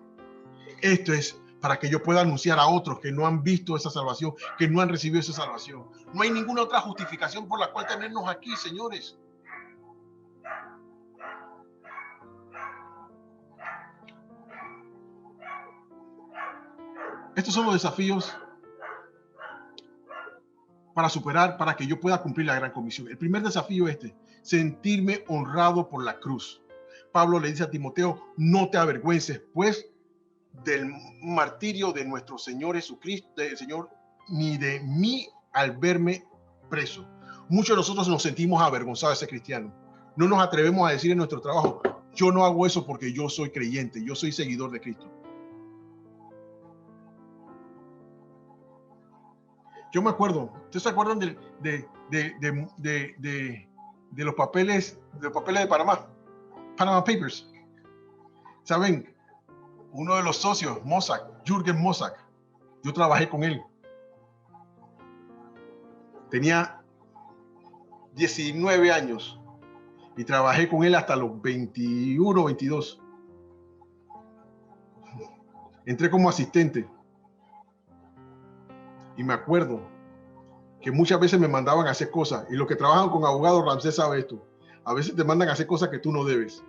Esto es para que yo pueda anunciar a otros que no han visto esa salvación, que no han recibido esa salvación. No hay ninguna otra justificación por la cual tenernos aquí, señores. Estos son los desafíos para superar, para que yo pueda cumplir la gran comisión. El primer desafío es sentirme honrado por la cruz. Pablo le dice a Timoteo, no te avergüences, pues, del martirio de nuestro Señor Jesucristo, del Señor, ni de mí al verme preso. Muchos de nosotros nos sentimos avergonzados de ser cristianos. No nos atrevemos a decir en nuestro trabajo, yo no hago eso porque yo soy creyente, yo soy seguidor de Cristo. Yo me acuerdo, ¿ustedes se acuerdan de los papeles de Panamá? Panama Papers. ¿Saben? Uno de los socios, Mossack, Jürgen Mossack, yo trabajé con él. Tenía 19 años y trabajé con él hasta los 21, 22. Entré como asistente. Y me acuerdo que muchas veces me mandaban a hacer cosas. Y los que trabajan con abogados, Ramsés sabe esto. A veces te mandan a hacer cosas que tú no debes.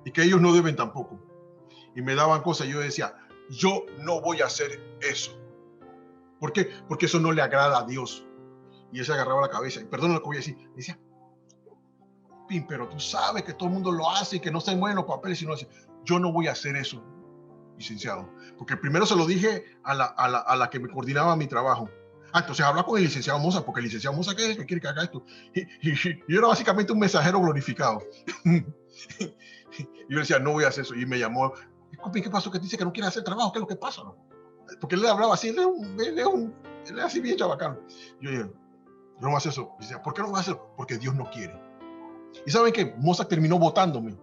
Y que ellos no deben tampoco. Y me daban cosas. Y yo decía, yo no voy a hacer eso. ¿Por qué? Porque eso no le agrada a Dios. Y él se agarraba la cabeza. Y perdón lo que voy a decir. Decía, Pin, pero tú sabes que todo el mundo lo hace y que no se mueven los papeles. Sino dice, yo no voy a hacer eso, licenciado. Porque primero se lo dije a la que me coordinaba mi trabajo. Entonces habla con el licenciado Mossack, porque el licenciado Mossack es el que quiere que haga esto. Y yo era básicamente un mensajero glorificado. Y yo decía, no voy a hacer eso. Y me llamó, ¿qué pasó? Que dice que no quiere hacer trabajo. ¿Qué es lo que pasa? ¿No? Porque él le hablaba así, él es así bien chabacano. Yo dije, no voy a hacer eso. Y decía, ¿por qué no voy a hacer eso? Porque Dios no quiere. Y ¿saben qué? Mossack terminó votándome.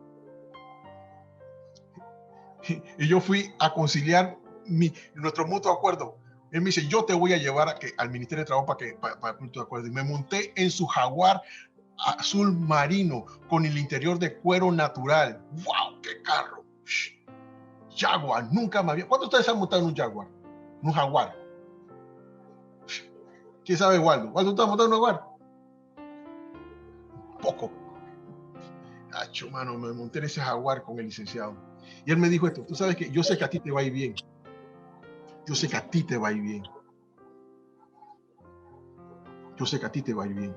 Y yo fui a conciliar nuestro mutuo acuerdo. Él me dice, yo te voy a llevar al Ministerio de Trabajo para mutuo acuerdo. Y me monté en su Jaguar azul marino con el interior de cuero natural. ¡Wow! ¡Qué carro! Jaguar, nunca me había... ¿Cuántos de ustedes han montado en un Jaguar? Un Jaguar. ¿Quién sabe, Waldo? ¿Waldo, tú has montado en un Jaguar? Poco. Acho, mano, me monté en ese Jaguar con el licenciado. Y él me dijo esto: tú sabes que yo sé que a ti te va a ir bien. Yo sé que a ti te va a ir bien. Yo sé que a ti te va a ir bien.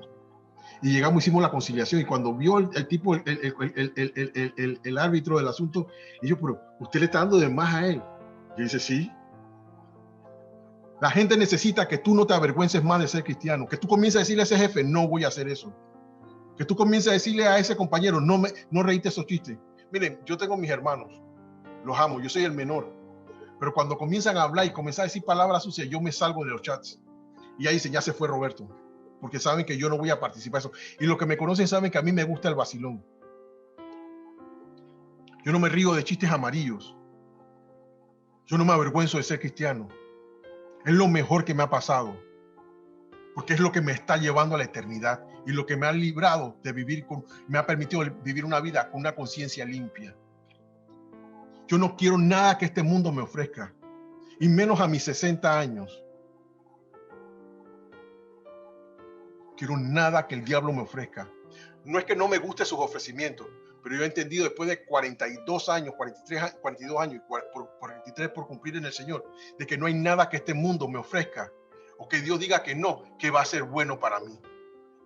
Y llegamos, hicimos la conciliación, y cuando vio el tipo, el árbitro del asunto, y yo, pero usted le está dando de más a él. Y dice, sí. La gente necesita que tú no te avergüences más de ser cristiano, que tú comiences a decirle a ese jefe, no voy a hacer eso. Que tú comiences a decirle a ese compañero, no reíte esos chistes. Miren, yo tengo mis hermanos, los amo, yo soy el menor, pero cuando comienzan a hablar y comienzan a decir palabras sucias, yo me salgo de los chats. Y ahí dicen, ya se fue Roberto, porque saben que yo no voy a participar de eso. Y los que me conocen saben que a mí me gusta el vacilón. Yo no me río de chistes amarillos. Yo no me avergüenzo de ser cristiano. Es lo mejor que me ha pasado, porque es lo que me está llevando a la eternidad y lo que me ha librado de vivir me ha permitido vivir una vida con una conciencia limpia. Yo no quiero nada que este mundo me ofrezca, y menos a mis 60 años. Quiero nada que el diablo me ofrezca. No es que no me guste sus ofrecimientos, pero yo he entendido después de 42 años, 42 años, 43 por cumplir en el Señor, de que no hay nada que este mundo me ofrezca, o que Dios diga que no, que va a ser bueno para mí.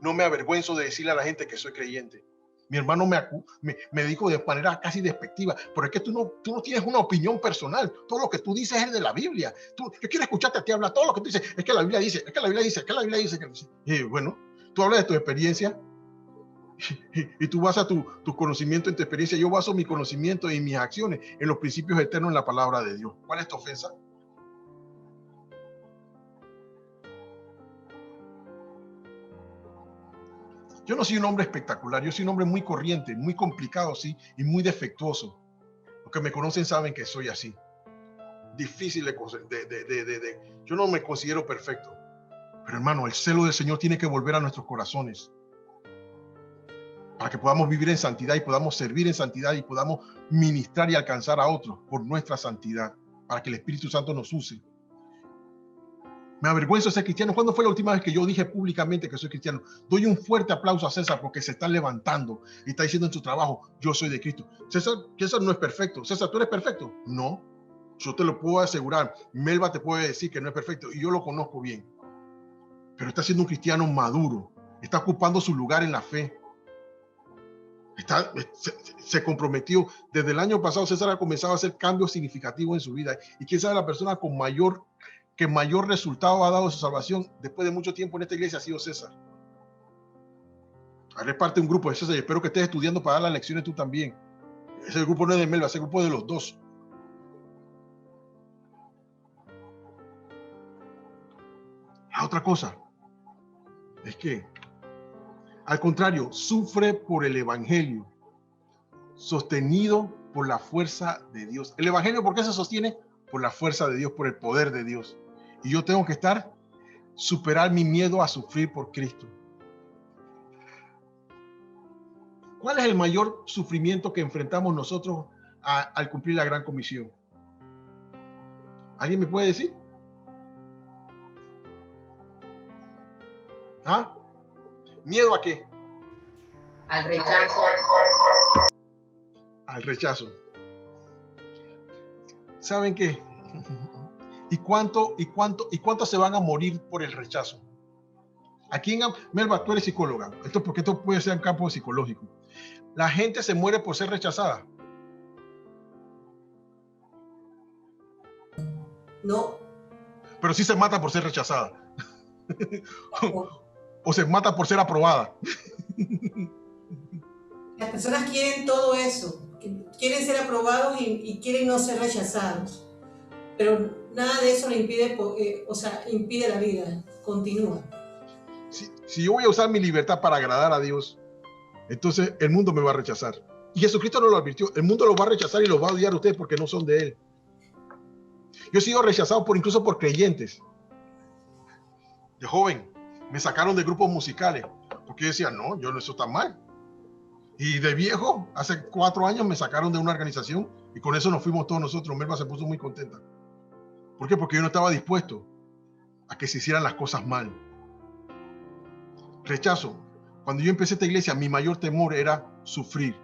No me avergüenzo de decirle a la gente que soy creyente. Mi hermano me dijo de manera casi despectiva, pero es que tú no tienes una opinión personal. Todo lo que tú dices es de la Biblia. Yo quiero escucharte a ti hablar. Todo lo que tú dices es que la Biblia dice, es que la Biblia dice, es que la Biblia dice. Y bueno, tú hablas de tu experiencia y tú basas tu conocimiento en tu experiencia. Yo baso mi conocimiento y mis acciones en los principios eternos en la palabra de Dios. ¿Cuál es tu ofensa? Yo no soy un hombre espectacular, yo soy un hombre muy corriente, muy complicado, sí, y muy defectuoso. Los que me conocen saben que soy así. Difícil yo no me considero perfecto. Pero hermano, el celo del Señor tiene que volver a nuestros corazones para que podamos vivir en santidad y podamos servir en santidad y podamos ministrar y alcanzar a otros por nuestra santidad, para que el Espíritu Santo nos use. Me avergüenzo de ser cristiano. ¿Cuándo fue la última vez que yo dije públicamente que soy cristiano? Doy un fuerte aplauso a César porque se está levantando y está diciendo en su trabajo, yo soy de Cristo. César no es perfecto. César, ¿tú eres perfecto? No, yo te lo puedo asegurar. Melba te puede decir que no es perfecto y yo lo conozco bien. Pero está siendo un cristiano maduro. Está ocupando su lugar en la fe. Se comprometió. Desde el año pasado César ha comenzado a hacer cambios significativos en su vida. Y quién sabe, la persona con mayor resultado ha dado su salvación después de mucho tiempo en esta iglesia ha sido César. Ahora es parte de un grupo de César y espero que estés estudiando para dar las lecciones tú también. Ese grupo no es de Melba, ese grupo es de los dos. La otra cosa es que, al contrario, sufre por el evangelio, sostenido por la fuerza de Dios. ¿El evangelio por qué se sostiene? Por la fuerza de Dios, por el poder de Dios. Y yo tengo que superar mi miedo a sufrir por Cristo. ¿Cuál es el mayor sufrimiento que enfrentamos nosotros al cumplir la gran comisión? ¿Alguien me puede decir? ¿Ah? ¿Miedo a qué? Al rechazo. Al rechazo. ¿Saben qué? ¿Y cuánto se van a morir por el rechazo? Aquí Melba, tú eres psicóloga, porque esto puede ser un campo psicológico. La gente se muere por ser rechazada. No. Pero sí se mata por ser rechazada. O se mata por ser aprobada. Las personas quieren todo eso, quieren ser aprobados y quieren no ser rechazados. Pero nada de eso le impide, impide la vida, continúa. Si yo voy a usar mi libertad para agradar a Dios, entonces el mundo me va a rechazar. Y Jesucristo nos lo advirtió, el mundo los va a rechazar y los va a odiar a ustedes porque no son de Él. Yo he sido rechazado incluso por creyentes. De joven, me sacaron de grupos musicales, porque yo decía, no, eso está mal. Y de viejo, hace 4 años me sacaron de una organización Y con eso nos fuimos todos nosotros. Melba se puso muy contenta. ¿Por qué? Porque yo no estaba dispuesto a que se hicieran las cosas mal. Rechazo. Cuando yo empecé esta iglesia, mi mayor temor era sufrir.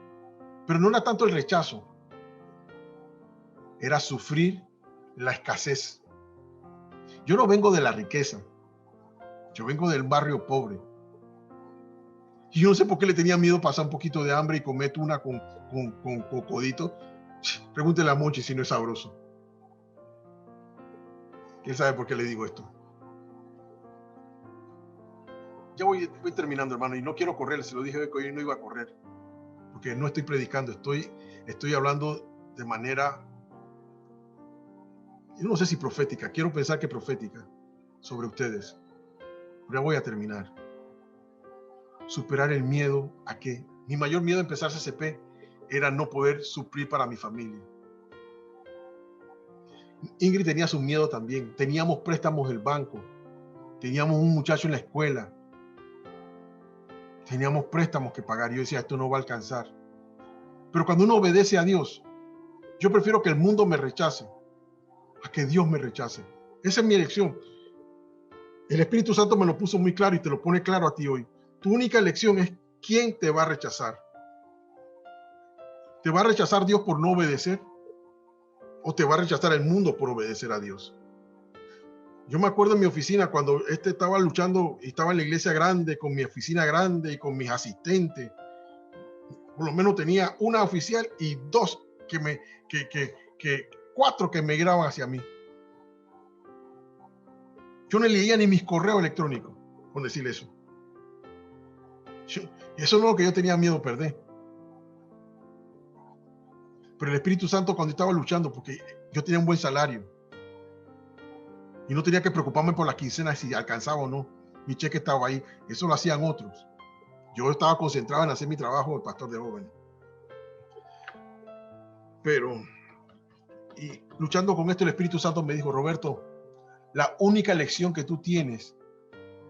Pero no era tanto el rechazo. Era sufrir la escasez. Yo no vengo de la riqueza. Yo vengo del barrio pobre. Y yo no sé por qué le tenía miedo pasar un poquito de hambre y comer tuna con cocodito. Pregúntele a Mochi si no es sabroso. ¿Quién sabe por qué le digo esto? Ya voy terminando, hermano, y no quiero correr. Se lo dije que hoy no iba a correr. Porque no estoy predicando. Estoy hablando de manera, yo no sé si profética. Quiero pensar que profética sobre ustedes. Ya voy a terminar. Superar el miedo a que mi mayor miedo a empezar CCP era no poder suplir para mi familia. Ingrid tenía su miedo también. Teníamos préstamos del banco. Teníamos un muchacho en la escuela. Teníamos préstamos que pagar. Yo decía, esto no va a alcanzar. Pero cuando uno obedece a Dios, yo prefiero que el mundo me rechace a que Dios me rechace. Esa es mi elección. El Espíritu Santo me lo puso muy claro y te lo pone claro a ti hoy. Tu única elección es quién te va a rechazar. ¿Te va a rechazar Dios por no obedecer? ¿O te va a rechazar el mundo por obedecer a Dios? Yo me acuerdo en mi oficina cuando estaba luchando y estaba en la iglesia grande, con mi oficina grande y con mis asistentes. Por lo menos tenía una oficial y cuatro que me miraban hacia mí. Yo no leía ni mis correos electrónicos, con decirle eso. Y eso no es lo que yo tenía miedo a perder. Pero el Espíritu Santo, cuando estaba luchando, porque yo tenía un buen salario y no tenía que preocuparme por las quincenas si alcanzaba o no, mi cheque estaba ahí, eso lo hacían otros. Yo estaba concentrado en hacer mi trabajo de pastor de jóvenes. Pero, y luchando con esto, el Espíritu Santo me dijo, Roberto, la única elección que tú tienes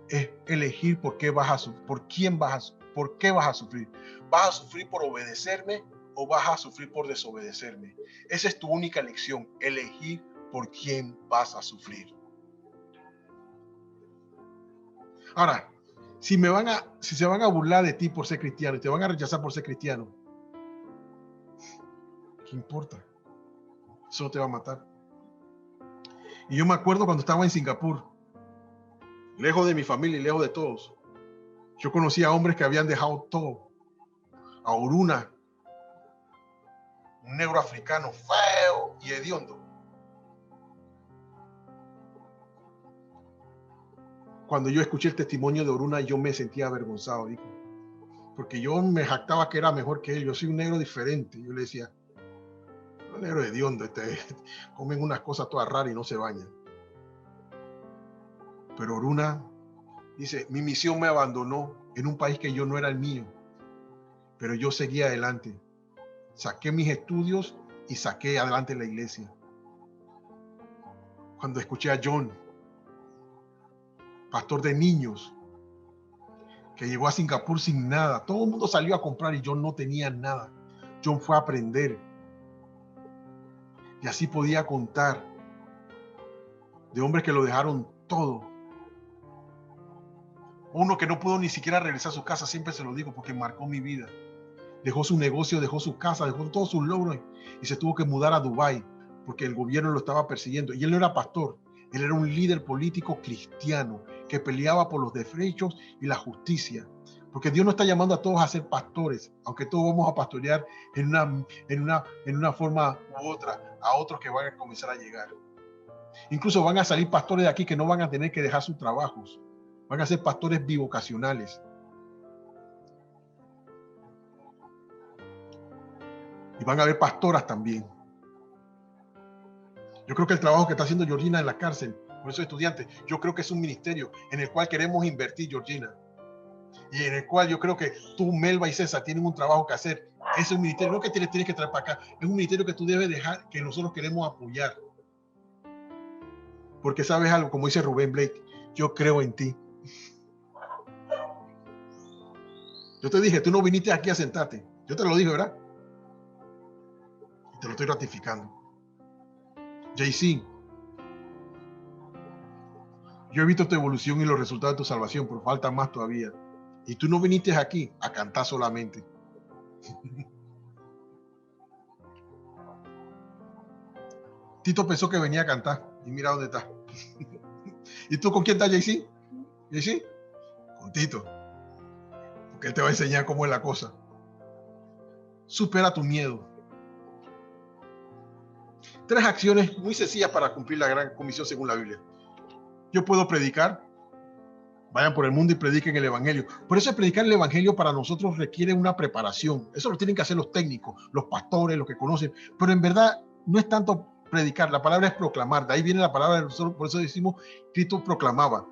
es elegir por qué vas a sufrir, por qué vas a sufrir. ¿Vas a sufrir por obedecerme o vas a sufrir por desobedecerme? Esa es tu única elección, elegir por quién vas a sufrir. Ahora, si se van a burlar de ti por ser cristiano y te van a rechazar por ser cristiano, ¿qué importa? Eso no te va a matar. Y yo me acuerdo cuando estaba en Singapur, lejos de mi familia y lejos de todos, yo conocía a hombres que habían dejado todo. A Oruna, un negro africano feo y hediondo. Cuando yo escuché el testimonio de Oruna, yo me sentía avergonzado, dijo, porque yo me jactaba que era mejor que él. Yo soy un negro diferente. Yo le decía, un negro hediondo, comen unas cosas todas raras y no se bañan. Pero Oruna dice, mi misión me abandonó en un país que yo no era el mío, pero yo seguí adelante. Saqué mis estudios y saqué adelante la iglesia. Cuando escuché a John, pastor de niños, que llegó a Singapur sin nada, todo el mundo salió a comprar y John no tenía nada. John fue a aprender. Y así podía contar de hombres que lo dejaron todo. Uno que no pudo ni siquiera regresar a su casa, siempre se lo digo porque marcó mi vida. Dejó su negocio, dejó su casa, dejó todos sus logros y se tuvo que mudar a Dubái porque el gobierno lo estaba persiguiendo. Y él no era pastor, él era un líder político cristiano que peleaba por los derechos y la justicia. Porque Dios no está llamando a todos a ser pastores, aunque todos vamos a pastorear en una forma u otra, a otros que van a comenzar a llegar. Incluso van a salir pastores de aquí que no van a tener que dejar sus trabajos. Van a ser pastores bivocacionales. Y van a haber pastoras también. Yo creo que el trabajo que está haciendo Georgina en la cárcel con esos estudiantes, yo creo que es un ministerio en el cual queremos invertir, Georgina. Y en el cual yo creo que tú, Melba y César tienen un trabajo que hacer. Es un ministerio, no que tienes que traer para acá, es un ministerio que tú debes dejar, que nosotros queremos apoyar. Porque sabes algo, como dice Rubén Blake, yo creo en ti. Yo te dije, tú no viniste aquí a sentarte. Yo te lo dije, ¿verdad? Te lo estoy ratificando. JC, yo he visto tu evolución y los resultados de tu salvación, pero falta más todavía. Y tú no viniste aquí a cantar solamente. Tito pensó que venía a cantar y mira dónde está. ¿Y tú con quién estás, JC? ¿JC? Con Tito. Porque él te va a enseñar cómo es la cosa. Supera tu miedo. 3 acciones muy sencillas para cumplir la gran comisión según la Biblia. Yo puedo predicar. Vayan por el mundo y prediquen el evangelio. Por eso predicar el evangelio para nosotros requiere una preparación. Eso lo tienen que hacer los técnicos, los pastores, los que conocen. Pero en verdad no es tanto predicar. La palabra es proclamar. De ahí viene la palabra. Por eso decimos, Cristo proclamaba.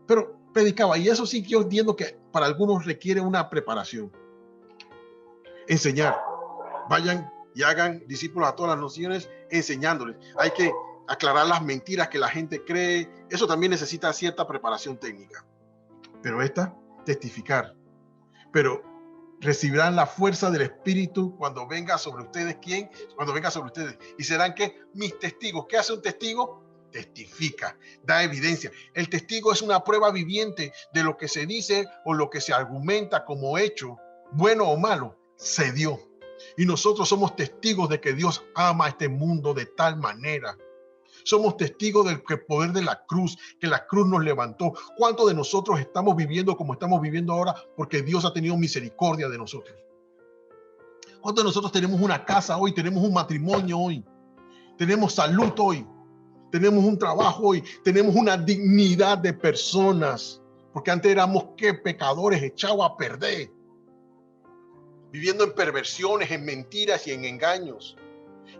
Pero predicaba. Y eso sí que yo entiendo que para algunos requiere una preparación. Enseñar. Vayan y hagan discípulos a todas las naciones enseñándoles. Hay que aclarar las mentiras que la gente cree. Eso también necesita cierta preparación técnica. Pero testificar. Pero recibirán la fuerza del Espíritu cuando venga sobre ustedes. ¿Quién? Cuando venga sobre ustedes. Y serán ¿qué? Mis testigos. ¿Qué hace un testigo? Testifica, da evidencia. El testigo es una prueba viviente de lo que se dice o lo que se argumenta como hecho, bueno o malo, se dio. Y nosotros somos testigos de que Dios ama a este mundo de tal manera. Somos testigos del poder de la cruz, que la cruz nos levantó. ¿Cuántos de nosotros estamos viviendo como estamos viviendo ahora porque Dios ha tenido misericordia de nosotros? ¿Cuántos de nosotros tenemos una casa hoy, tenemos un matrimonio hoy, tenemos salud hoy, tenemos un trabajo hoy, tenemos una dignidad de personas? Porque antes éramos ¿qué? Pecadores echados a perder, viviendo en perversiones, en mentiras y en engaños.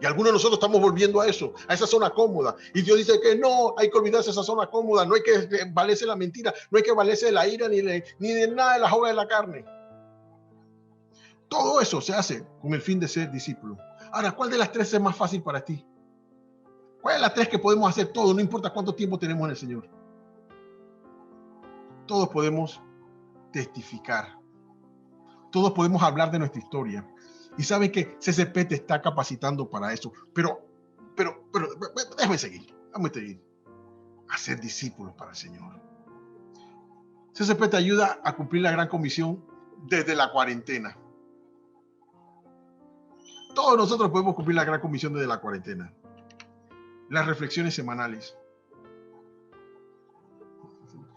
Y algunos de nosotros estamos volviendo a eso, a esa zona cómoda. Y Dios dice que no, hay que olvidarse de esa zona cómoda. No hay que valerse la mentira, no hay que valerse de la ira ni de nada de las obras de la carne. Todo eso se hace con el fin de ser discípulo. Ahora, ¿cuál de las 3 es más fácil para ti? ¿Cuál de las 3 que podemos hacer todo? No importa cuánto tiempo tenemos en el Señor. Todos podemos testificar. Todos podemos hablar de nuestra historia. Y saben que CCP te está capacitando para eso. Pero, déjame seguir. A ser discípulos para el Señor. CCP te ayuda a cumplir la gran comisión desde la cuarentena. Todos nosotros podemos cumplir la gran comisión desde la cuarentena. Las reflexiones semanales.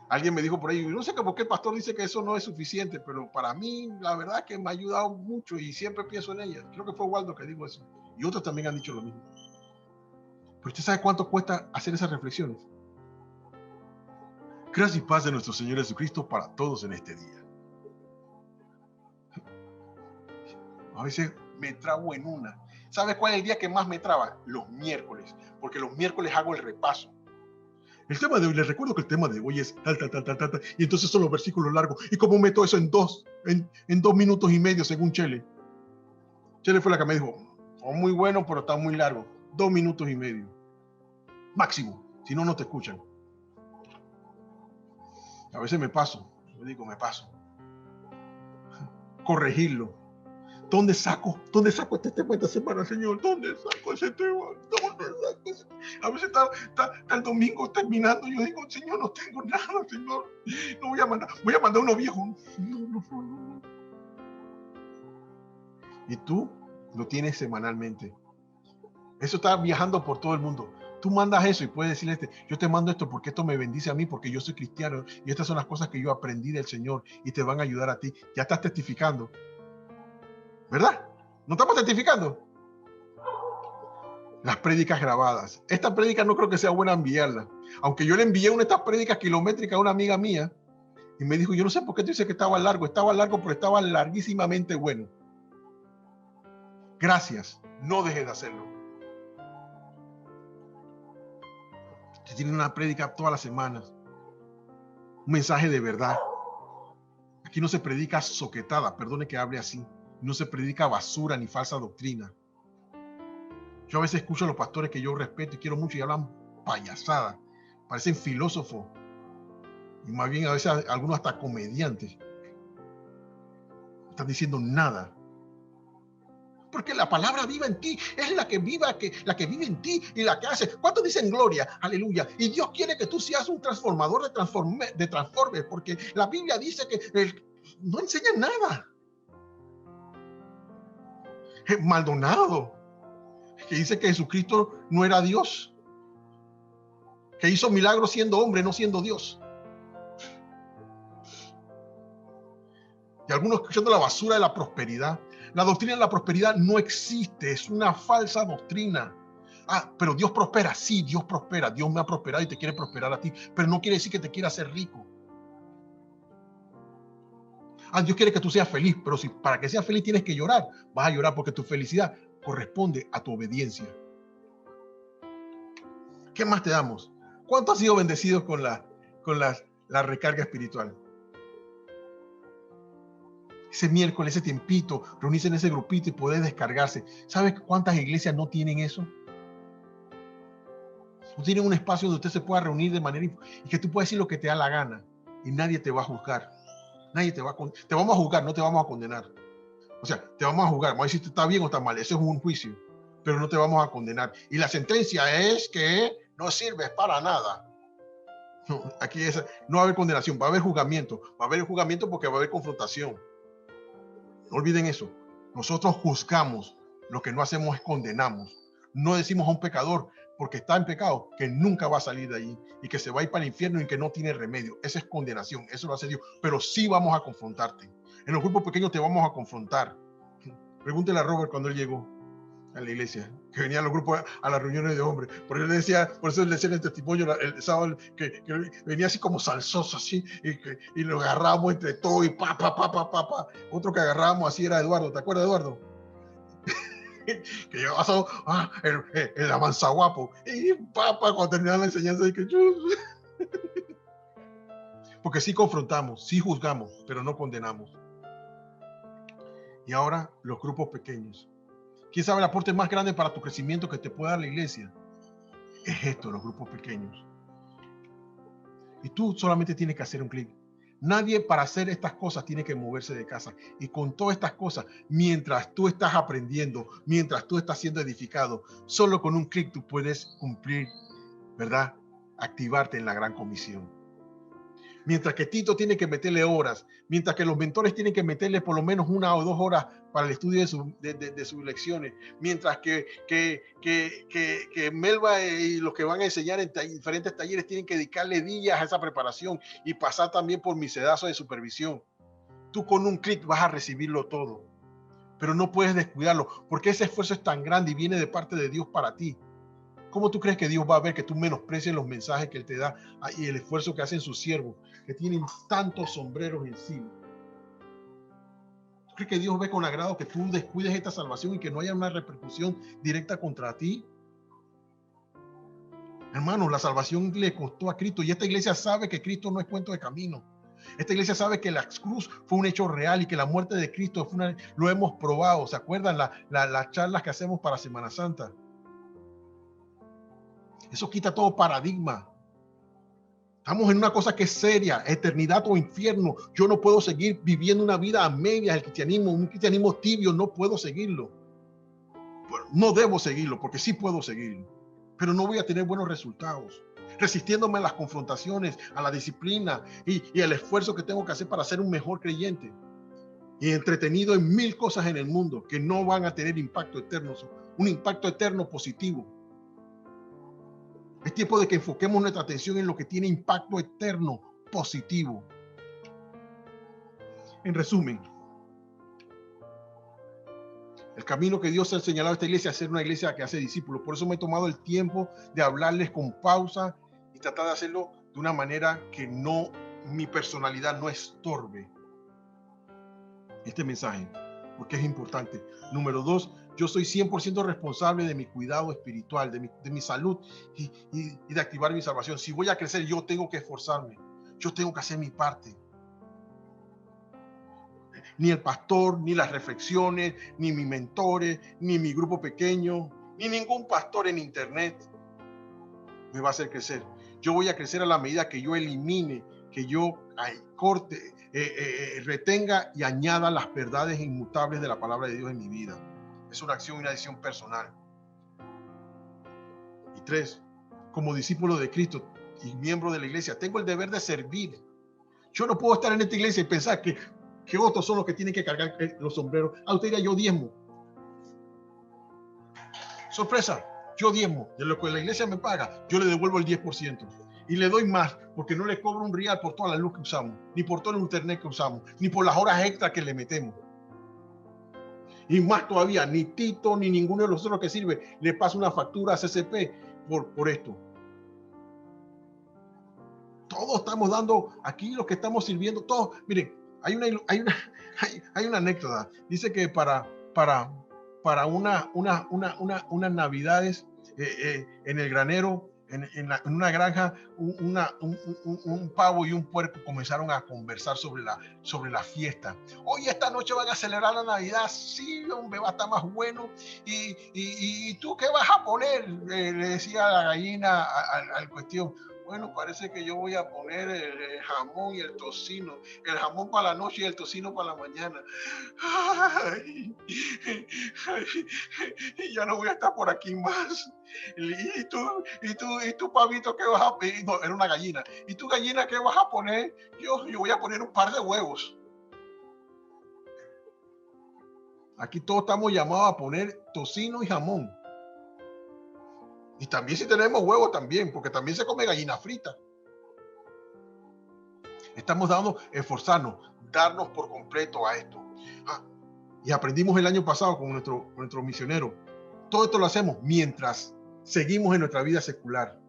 Alguien me dijo por ahí, no sé por qué el pastor dice que eso no es suficiente, pero para mí la verdad es que me ha ayudado mucho y siempre pienso en ella. Creo que fue Waldo que dijo eso. Y otros también han dicho lo mismo. Pero usted sabe cuánto cuesta hacer esas reflexiones. Gracia y paz de nuestro Señor Jesucristo para todos en este día. A veces me trabo en una. ¿Sabes cuál es el día que más me traba? Los miércoles, porque los miércoles hago el repaso. El tema de hoy, les recuerdo que el tema de hoy es tal, y entonces son los versículos largos. ¿Y cómo meto eso en 2 minutos y medio según Chele? Chele fue la que me dijo, oh, muy bueno, pero está muy largo. 2 minutos y medio. Máximo, si no, no te escuchan. A veces me paso, me paso. Corregirlo. ¿Dónde saco este tema esta semana, Señor? ¿Dónde saco ese tema? A veces está el domingo terminando y yo digo, Señor, no tengo nada, Señor. No voy a mandar uno viejo. No. Y tú lo tienes semanalmente. Eso está viajando por todo el mundo. Tú mandas eso y puedes decirle yo te mando esto porque esto me bendice a mí, porque yo soy cristiano y estas son las cosas que yo aprendí del Señor y te van a ayudar a ti. Ya estás testificando. ¿Verdad? ¿No estamos testificando? Las prédicas grabadas. Esta prédica no creo que sea buena enviarla. Aunque yo le envié una de estas prédicas kilométricas a una amiga mía y me dijo, yo no sé por qué tú dices que estaba largo. Estaba largo, pero estaba larguísimamente bueno. Gracias. No dejes de hacerlo. Usted tiene una prédica todas las semanas. Un mensaje de verdad. Aquí no se predica soquetada, perdone que hable así. No se predica basura ni falsa doctrina. Yo a veces escucho a los pastores que yo respeto y quiero mucho y hablan payasada. Parecen filósofos. Y más bien a veces algunos hasta comediantes. No están diciendo nada. Porque la palabra viva en ti es la que vive en ti y la que hace. ¿Cuántos dicen gloria? Aleluya. Y Dios quiere que tú seas un transformador de transformes, porque la Biblia dice que no enseña nada. Maldonado, que dice que Jesucristo no era Dios, que hizo milagros siendo hombre, no siendo Dios. Y algunos escuchando la basura de la prosperidad. La doctrina de la prosperidad no existe, es una falsa doctrina. Pero Dios prospera, sí, Dios prospera, Dios me ha prosperado y te quiere prosperar a ti, pero no quiere decir que te quiera hacer rico. Dios quiere que tú seas feliz, pero si para que seas feliz tienes que llorar, vas a llorar porque tu felicidad corresponde a tu obediencia. ¿Qué más te damos? ¿Cuánto has sido bendecido con la recarga espiritual? Ese miércoles, ese tiempito, reunirse en ese grupito y poder descargarse. ¿Sabes cuántas iglesias no tienen eso? No tienen un espacio donde usted se pueda reunir de manera y que tú puedas decir lo que te da la gana y nadie te va a juzgar. Nadie te vamos a juzgar, no te vamos a condenar. O sea, te vamos a juzgar, vamos a decir si está bien o está mal. Eso es un juicio, pero no te vamos a condenar. Y la sentencia es que no sirves para nada. No, aquí no va a haber condenación, va a haber juzgamiento. Va a haber juzgamiento porque va a haber confrontación. No olviden eso. Nosotros juzgamos, lo que no hacemos es condenamos. No decimos a un pecador porque está en pecado que nunca va a salir de ahí y que se va a ir para el infierno y que no tiene remedio. Esa es condenación, eso lo hace Dios. Pero sí vamos a confrontarte. En los grupos pequeños te vamos a confrontar. Pregúntele a Robert cuando él llegó a la iglesia, que venía a los grupos, a las reuniones de hombres. Por eso él decía en el testimonio el sábado que venía así como salsoso, así, y lo agarramos entre todos y pa. Otro que agarramos así era Eduardo. ¿Te acuerdas, Eduardo? Que yo pasó el avanzaguapo y cuando terminaba la enseñanza y que porque sí confrontamos, sí juzgamos, pero no condenamos. Y ahora los grupos pequeños. ¿Quién sabe el aporte más grande para tu crecimiento que te puede dar la iglesia? Es esto, los grupos pequeños. Y tú solamente tienes que hacer un clic. Nadie para hacer estas cosas tiene que moverse de casa. Y con todas estas cosas, mientras tú estás aprendiendo, mientras tú estás siendo edificado, solo con un clic tú puedes cumplir, ¿verdad? Activarte en la gran comisión. Mientras que Tito tiene que meterle horas, mientras que los mentores tienen que meterle por lo menos 1 o 2 horas para el estudio de sus lecciones, mientras que Melba y los que van a enseñar en diferentes talleres tienen que dedicarle días a esa preparación y pasar también por mi sedazo de supervisión. Tú con un clic vas a recibirlo todo, pero no puedes descuidarlo porque ese esfuerzo es tan grande y viene de parte de Dios para ti. ¿Cómo tú crees que Dios va a ver que tú menosprecies los mensajes que Él te da y el esfuerzo que hacen sus siervos, que tienen tantos sombreros encima? ¿Tú crees que Dios ve con agrado que tú descuides esta salvación y que no haya una repercusión directa contra ti? Hermano, la salvación le costó a Cristo y esta iglesia sabe que Cristo no es cuento de camino. Esta iglesia sabe que la cruz fue un hecho real y que la muerte de Cristo lo hemos probado. ¿Se acuerdan las charlas que hacemos para Semana Santa? Eso quita todo paradigma. Estamos en una cosa que es seria, eternidad o infierno. Yo no puedo seguir viviendo una vida a medias, el cristianismo, un cristianismo tibio, no puedo seguirlo. Bueno, no debo seguirlo, porque sí puedo seguirlo, pero no voy a tener buenos resultados. Resistiéndome a las confrontaciones, a la disciplina y al esfuerzo que tengo que hacer para ser un mejor creyente. Y entretenido en 1000 cosas en el mundo que no van a tener impacto eterno, un impacto eterno positivo. Es tiempo de que enfoquemos nuestra atención en lo que tiene impacto eterno, positivo. En resumen, el camino que Dios ha señalado a esta iglesia es ser una iglesia que hace discípulos. Por eso me he tomado el tiempo de hablarles con pausa y tratar de hacerlo de una manera que mi personalidad no estorbe este mensaje, porque es importante. Número 2, yo soy 100% responsable de mi cuidado espiritual, de mi salud y de activar mi salvación. Si voy a crecer, yo tengo que esforzarme. Yo tengo que hacer mi parte. Ni el pastor, ni las reflexiones, ni mis mentores, ni mi grupo pequeño, ni ningún pastor en internet me va a hacer crecer. Yo voy a crecer a la medida que yo elimine, que yo retenga y añada las verdades inmutables de la palabra de Dios en mi vida. Es una acción y una decisión personal. Y 3, como discípulo de Cristo y miembro de la iglesia, tengo el deber de servir. Yo no puedo estar en esta iglesia y pensar que otros son los que tienen que cargar los sombreros. Usted dirá, yo diezmo. Sorpresa, yo diezmo. De lo que la iglesia me paga, yo le devuelvo el 10%. Y le doy más, porque no le cobro un real por toda la luz que usamos, ni por todo el internet que usamos, ni por las horas extras que le metemos. Y más todavía, ni Tito, ni ninguno de los otros que sirve, le pasa una factura a CCP por esto. Todos estamos dando aquí, los que estamos sirviendo, todos. Miren, hay una anécdota. Dice que para unas navidades en el granero, en una granja, un pavo y un puerco comenzaron a conversar sobre la fiesta. Oye, esta noche van a celebrar la Navidad. Sí, hombre, va a estar más bueno. ¿Y tú qué vas a poner? Le decía la gallina al cuestión. Bueno, parece que yo voy a poner el jamón y el tocino. El jamón para la noche y el tocino para la mañana. Ay, ya no voy a estar por aquí más. ¿Y tú, pavito, qué vas a pedir? No, era una gallina. ¿Y tú, gallina, qué vas a poner? Yo voy a poner un par de huevos. Aquí todos estamos llamados a poner tocino y jamón. Y también si tenemos huevos también, porque también se come gallina frita. Estamos esforzarnos, darnos por completo a esto. Y aprendimos el año pasado con nuestro misionero. Todo esto lo hacemos mientras seguimos en nuestra vida secular.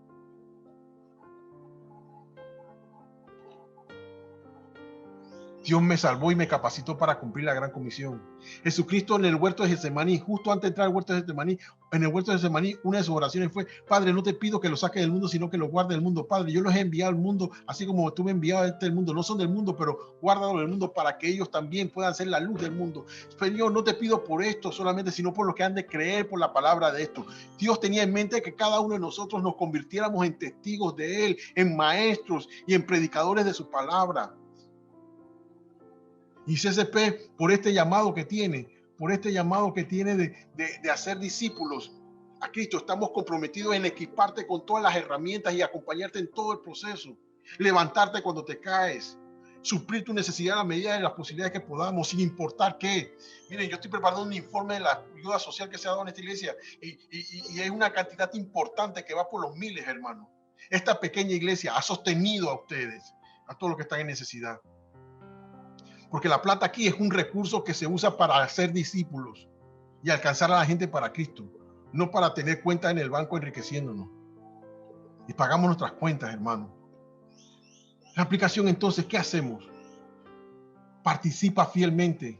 Dios me salvó y me capacitó para cumplir la gran comisión. Jesucristo en el huerto de Getsemaní, justo antes de entrar al huerto de Getsemaní, una de sus oraciones fue: Padre, no te pido que los saques del mundo, sino que los guardes del mundo. Padre, yo los he enviado al mundo, así como tú me has enviado a este mundo. No son del mundo, pero guárdalos del mundo para que ellos también puedan ser la luz del mundo. Señor, no te pido por esto solamente, sino por lo que han de creer por la palabra de esto. Dios tenía en mente que cada uno de nosotros nos convirtiéramos en testigos de Él, en maestros y en predicadores de su palabra. Y CCP, por este llamado que tiene de hacer discípulos a Cristo, estamos comprometidos en equiparte con todas las herramientas y acompañarte en todo el proceso, levantarte cuando te caes, suplir tu necesidad a la medida de las posibilidades que podamos, sin importar qué. Miren, yo estoy preparando un informe de la ayuda social que se ha dado en esta iglesia y hay una cantidad importante que va por los miles, hermanos. Esta pequeña iglesia ha sostenido a ustedes, a todos los que están en necesidad. Porque la plata aquí es un recurso que se usa para hacer discípulos y alcanzar a la gente para Cristo, no para tener cuentas en el banco enriqueciéndonos. Y pagamos nuestras cuentas, hermano. La aplicación, entonces, ¿qué hacemos? Participa fielmente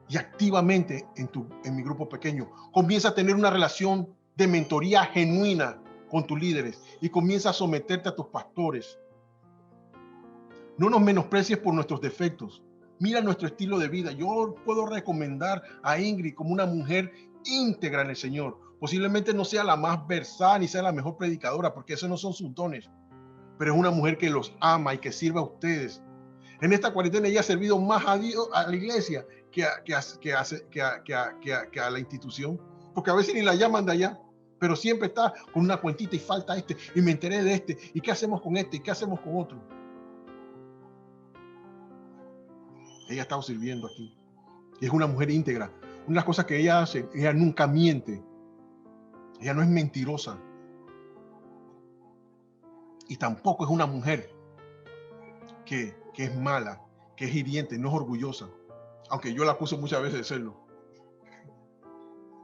y activamente en mi grupo pequeño. Comienza a tener una relación de mentoría genuina con tus líderes y comienza a someterte a tus pastores. No nos menosprecies por nuestros defectos. Mira nuestro estilo de vida. Yo puedo recomendar a Ingrid como una mujer íntegra en el Señor. Posiblemente no sea la más versada ni sea la mejor predicadora, porque esos no son sus dones. Pero es una mujer que los ama y que sirve a ustedes. En esta cuarentena ella ha servido más a Dios, a la iglesia, que a la institución. Porque a veces ni la llaman de allá. Pero siempre está con una cuentita y falta este. Y me enteré de este. ¿Y qué hacemos con este? ¿Y qué hacemos con otro? Ella ha estado sirviendo aquí. Y es una mujer íntegra. Una de las cosas que ella hace, ella nunca miente. Ella no es mentirosa. Y tampoco es una mujer que es mala, que es hiriente, no es orgullosa. Aunque yo la acuso muchas veces de serlo.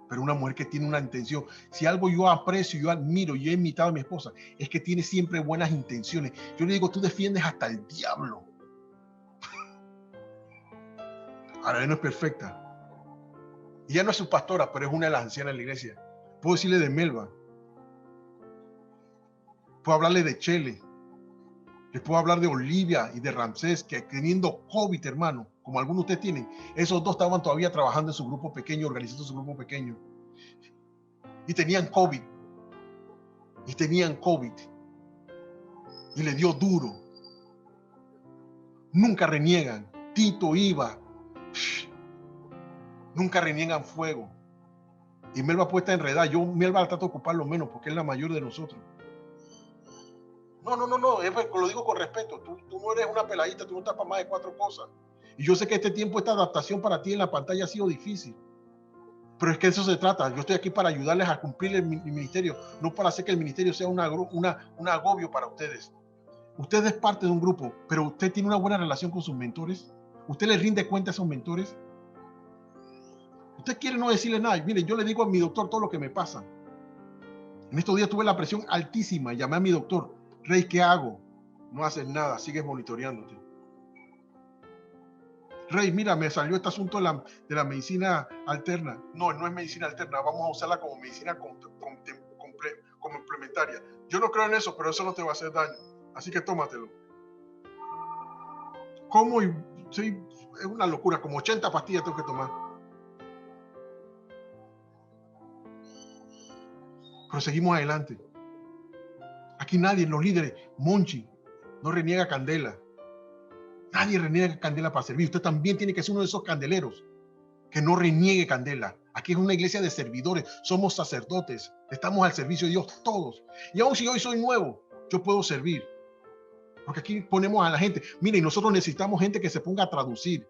Pero una mujer que tiene una intención. Si algo yo aprecio, yo admiro, y he imitado a mi esposa, es que tiene siempre buenas intenciones. Yo le digo, tú defiendes hasta el diablo. Ahora ella no es perfecta. Ella no es su pastora, pero es una de las ancianas de la iglesia. Puedo decirle de Melba. Puedo hablarle de Chele. Les puedo hablar de Olivia y de Ramsés, que teniendo COVID, hermano, como algunos de ustedes tienen, esos dos estaban todavía trabajando en su grupo pequeño, organizando su grupo pequeño. Y tenían COVID. Y le dio duro. Nunca reniegan. Tito iba. Nunca reniegan fuego. Y Melba puede estar enredada. Melba la trato de ocupar lo menos porque es la mayor de nosotros. No, lo digo con respeto. Tú no eres una peladita, tú no estás para más de 4 cosas. Y yo sé que este tiempo, esta adaptación para ti en la pantalla ha sido difícil. Pero es que eso se trata. Yo estoy aquí para ayudarles a cumplir el ministerio, no para hacer que el ministerio sea un agobio para ustedes. Usted es parte de un grupo, pero usted tiene una buena relación con sus mentores. Usted le rinde cuenta a esos mentores. Usted quiere no decirle nada. Mire, yo le digo a mi doctor todo lo que me pasa. En estos días tuve la presión altísima. Llamé a mi doctor. Rey, ¿qué hago? No haces nada, sigues monitoreándote. Rey, mira, me salió este asunto de la medicina alterna. No es medicina alterna, vamos a usarla como medicina complementaria. Yo no creo en eso, pero eso no te va a hacer daño. Así que tómatelo. ¿Cómo? Sí, es una locura, como 80 pastillas tengo que tomar. Pero seguimos adelante. Aquí nadie, los líderes, Monchi, no reniega candela. Nadie reniega candela para servir. Usted también tiene que ser uno de esos candeleros que no reniegue candela. Aquí es una iglesia de servidores. Somos sacerdotes. Estamos al servicio de Dios todos. Y aun si hoy soy nuevo, yo puedo servir. Porque aquí ponemos a la gente. Miren, nosotros necesitamos gente que se ponga a traducir.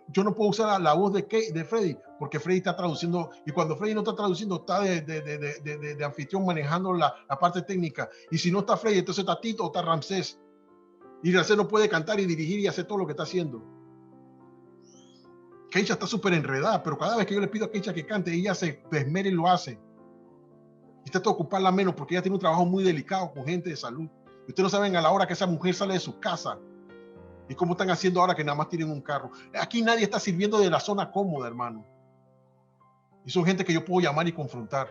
Yo no puedo usar la voz de Freddy, porque Freddy está traduciendo, y cuando Freddy no está traduciendo, está de anfitrión manejando la parte técnica. Y si no está Freddy, entonces está Tito o está Ramsés. Y Ramsés no puede cantar y dirigir y hacer todo lo que está haciendo. Keisha está súper enredada, pero cada vez que yo le pido a Keisha que cante, ella se esmera y lo hace. Y trata de ocuparla menos porque ella tiene un trabajo muy delicado con gente de salud. Y ustedes no saben a la hora que esa mujer sale de su casa y cómo están haciendo ahora que nada más tienen un carro. Aquí nadie está sirviendo de la zona cómoda, hermano. Y son gente que yo puedo llamar y confrontar.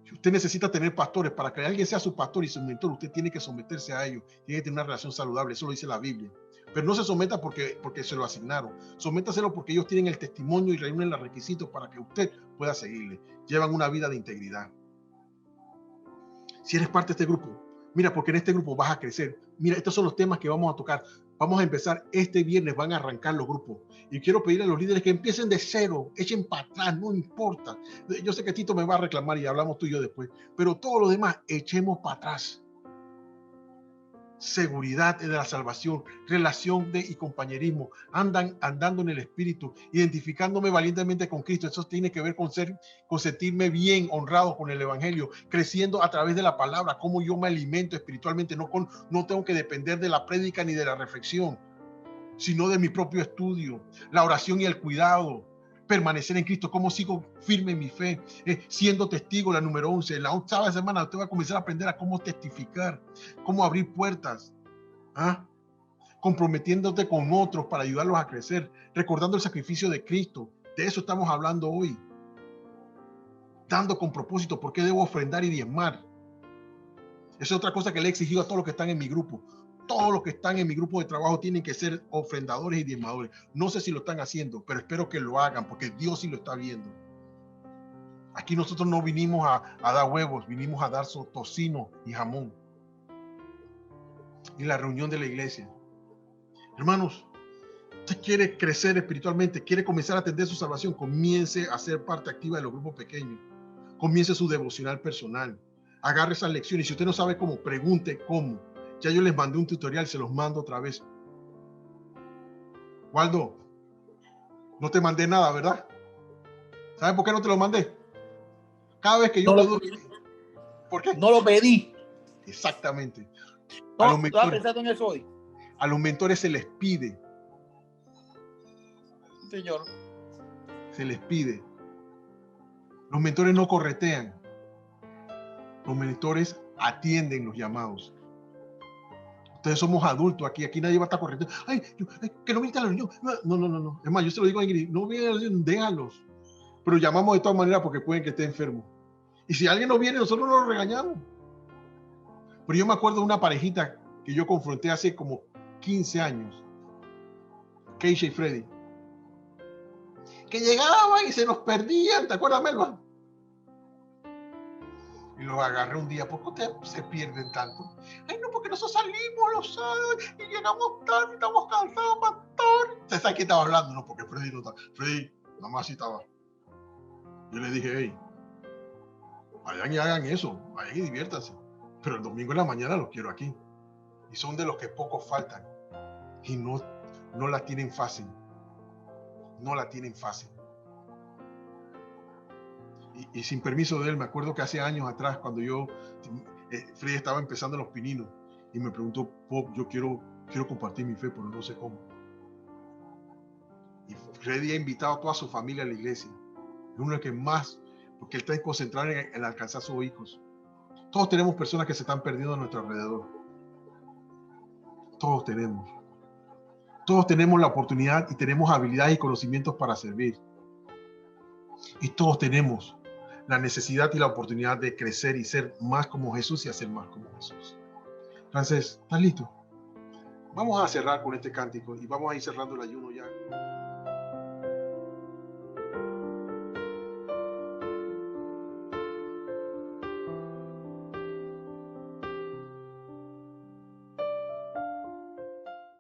Si usted necesita tener pastores, para que alguien sea su pastor y su mentor, usted tiene que someterse a ellos. Tiene que tener una relación saludable. Eso lo dice la Biblia. Pero no se someta porque se lo asignaron. Sométaselo porque ellos tienen el testimonio y reúnen los requisitos para que usted pueda seguirle. Llevan una vida de integridad. Si eres parte de este grupo, mira, porque en este grupo vas a crecer. Mira, estos son los temas que vamos a tocar. Vamos a empezar este viernes, van a arrancar los grupos. Y quiero pedirle a los líderes que empiecen de cero, echen para atrás, no importa. Yo sé que Tito me va a reclamar y hablamos tú y yo después, pero todo lo demás, echemos para atrás. Seguridad de la salvación, relación y compañerismo, andando en el Espíritu, identificándome valientemente con Cristo. Eso tiene que ver con sentirme bien, honrado con el Evangelio, creciendo a través de la palabra, cómo yo me alimento espiritualmente. No tengo que depender de la prédica ni de la reflexión, sino de mi propio estudio, la oración y el cuidado. Permanecer en Cristo, cómo sigo firme en mi fe, siendo testigo, la número 11. La octava semana usted va a comenzar a aprender a cómo testificar, cómo abrir puertas, comprometiéndote con otros para ayudarlos a crecer, recordando el sacrificio de Cristo. De eso estamos hablando hoy. Dando con propósito, ¿por qué debo ofrendar y diezmar? Esa es otra cosa que le he exigido a todos los que están en mi grupo. Todos los que están en mi grupo de trabajo tienen que ser ofrendadores y diezmadores. No sé si lo están haciendo, pero espero que lo hagan porque Dios sí lo está viendo. Aquí nosotros no vinimos a dar huevos, vinimos a dar tocino y jamón. Y la reunión de la iglesia. Hermanos, usted quiere crecer espiritualmente, quiere comenzar a atender su salvación, comience a ser parte activa de los grupos pequeños. Comience su devocional personal. Agarre esas lecciones. Si usted no sabe cómo, pregunte cómo. Ya yo les mandé un tutorial, se los mando otra vez. Waldo, no te mandé nada, ¿verdad? ¿Sabes por qué no te lo mandé? Cada vez que yo te doy... ¿Por qué? No lo pedí. Exactamente. No, estaba pensando en eso hoy. A los mentores se les pide. Señor. Se les pide. Los mentores no corretean. Los mentores atienden los llamados. Ustedes somos adultos aquí nadie va a estar corriendo. Ay, que no viniste a la reunión. No. Es más, yo se lo digo a Ingrid, no vienen a la reunión, déjalos. Pero llamamos de todas maneras porque pueden que esté enfermo. Y si alguien no viene, nosotros no lo regañamos. Pero yo me acuerdo de una parejita que yo confronté hace como 15 años. Keisha y Freddy. Que llegaban y se nos perdían. ¿Te acuerdas, Melba? Y los agarré un día. ¿Por qué ustedes se pierden tanto? Ay, no, porque nosotros salimos los sábados y llegamos tarde, estamos cansados, pastor. ¿Usted sabe quién estaba hablando? No, porque Freddy no estaba. Freddy, nada más sí estaba. Yo le dije, hey, vayan y hagan eso, vayan y diviértanse. Pero el domingo en la mañana los quiero aquí. Y son de los que pocos faltan. Y no la tienen fácil. No la tienen fácil. Y sin permiso de él, me acuerdo que hace años atrás, cuando Freddy estaba empezando en Los Pininos, y me preguntó, Pop, yo quiero compartir mi fe, pero no sé cómo. Y Freddy ha invitado a toda su familia a la iglesia. Es uno de los que más, porque él está concentrado en alcanzar a sus hijos. Todos tenemos personas que se están perdiendo a nuestro alrededor. Todos tenemos. Todos tenemos la oportunidad y tenemos habilidades y conocimientos para servir. Y todos tenemos la necesidad y la oportunidad de crecer y ser más como Jesús y hacer más como Jesús. Entonces, ¿estás listo? Vamos a cerrar con este cántico y vamos a ir cerrando el ayuno ya.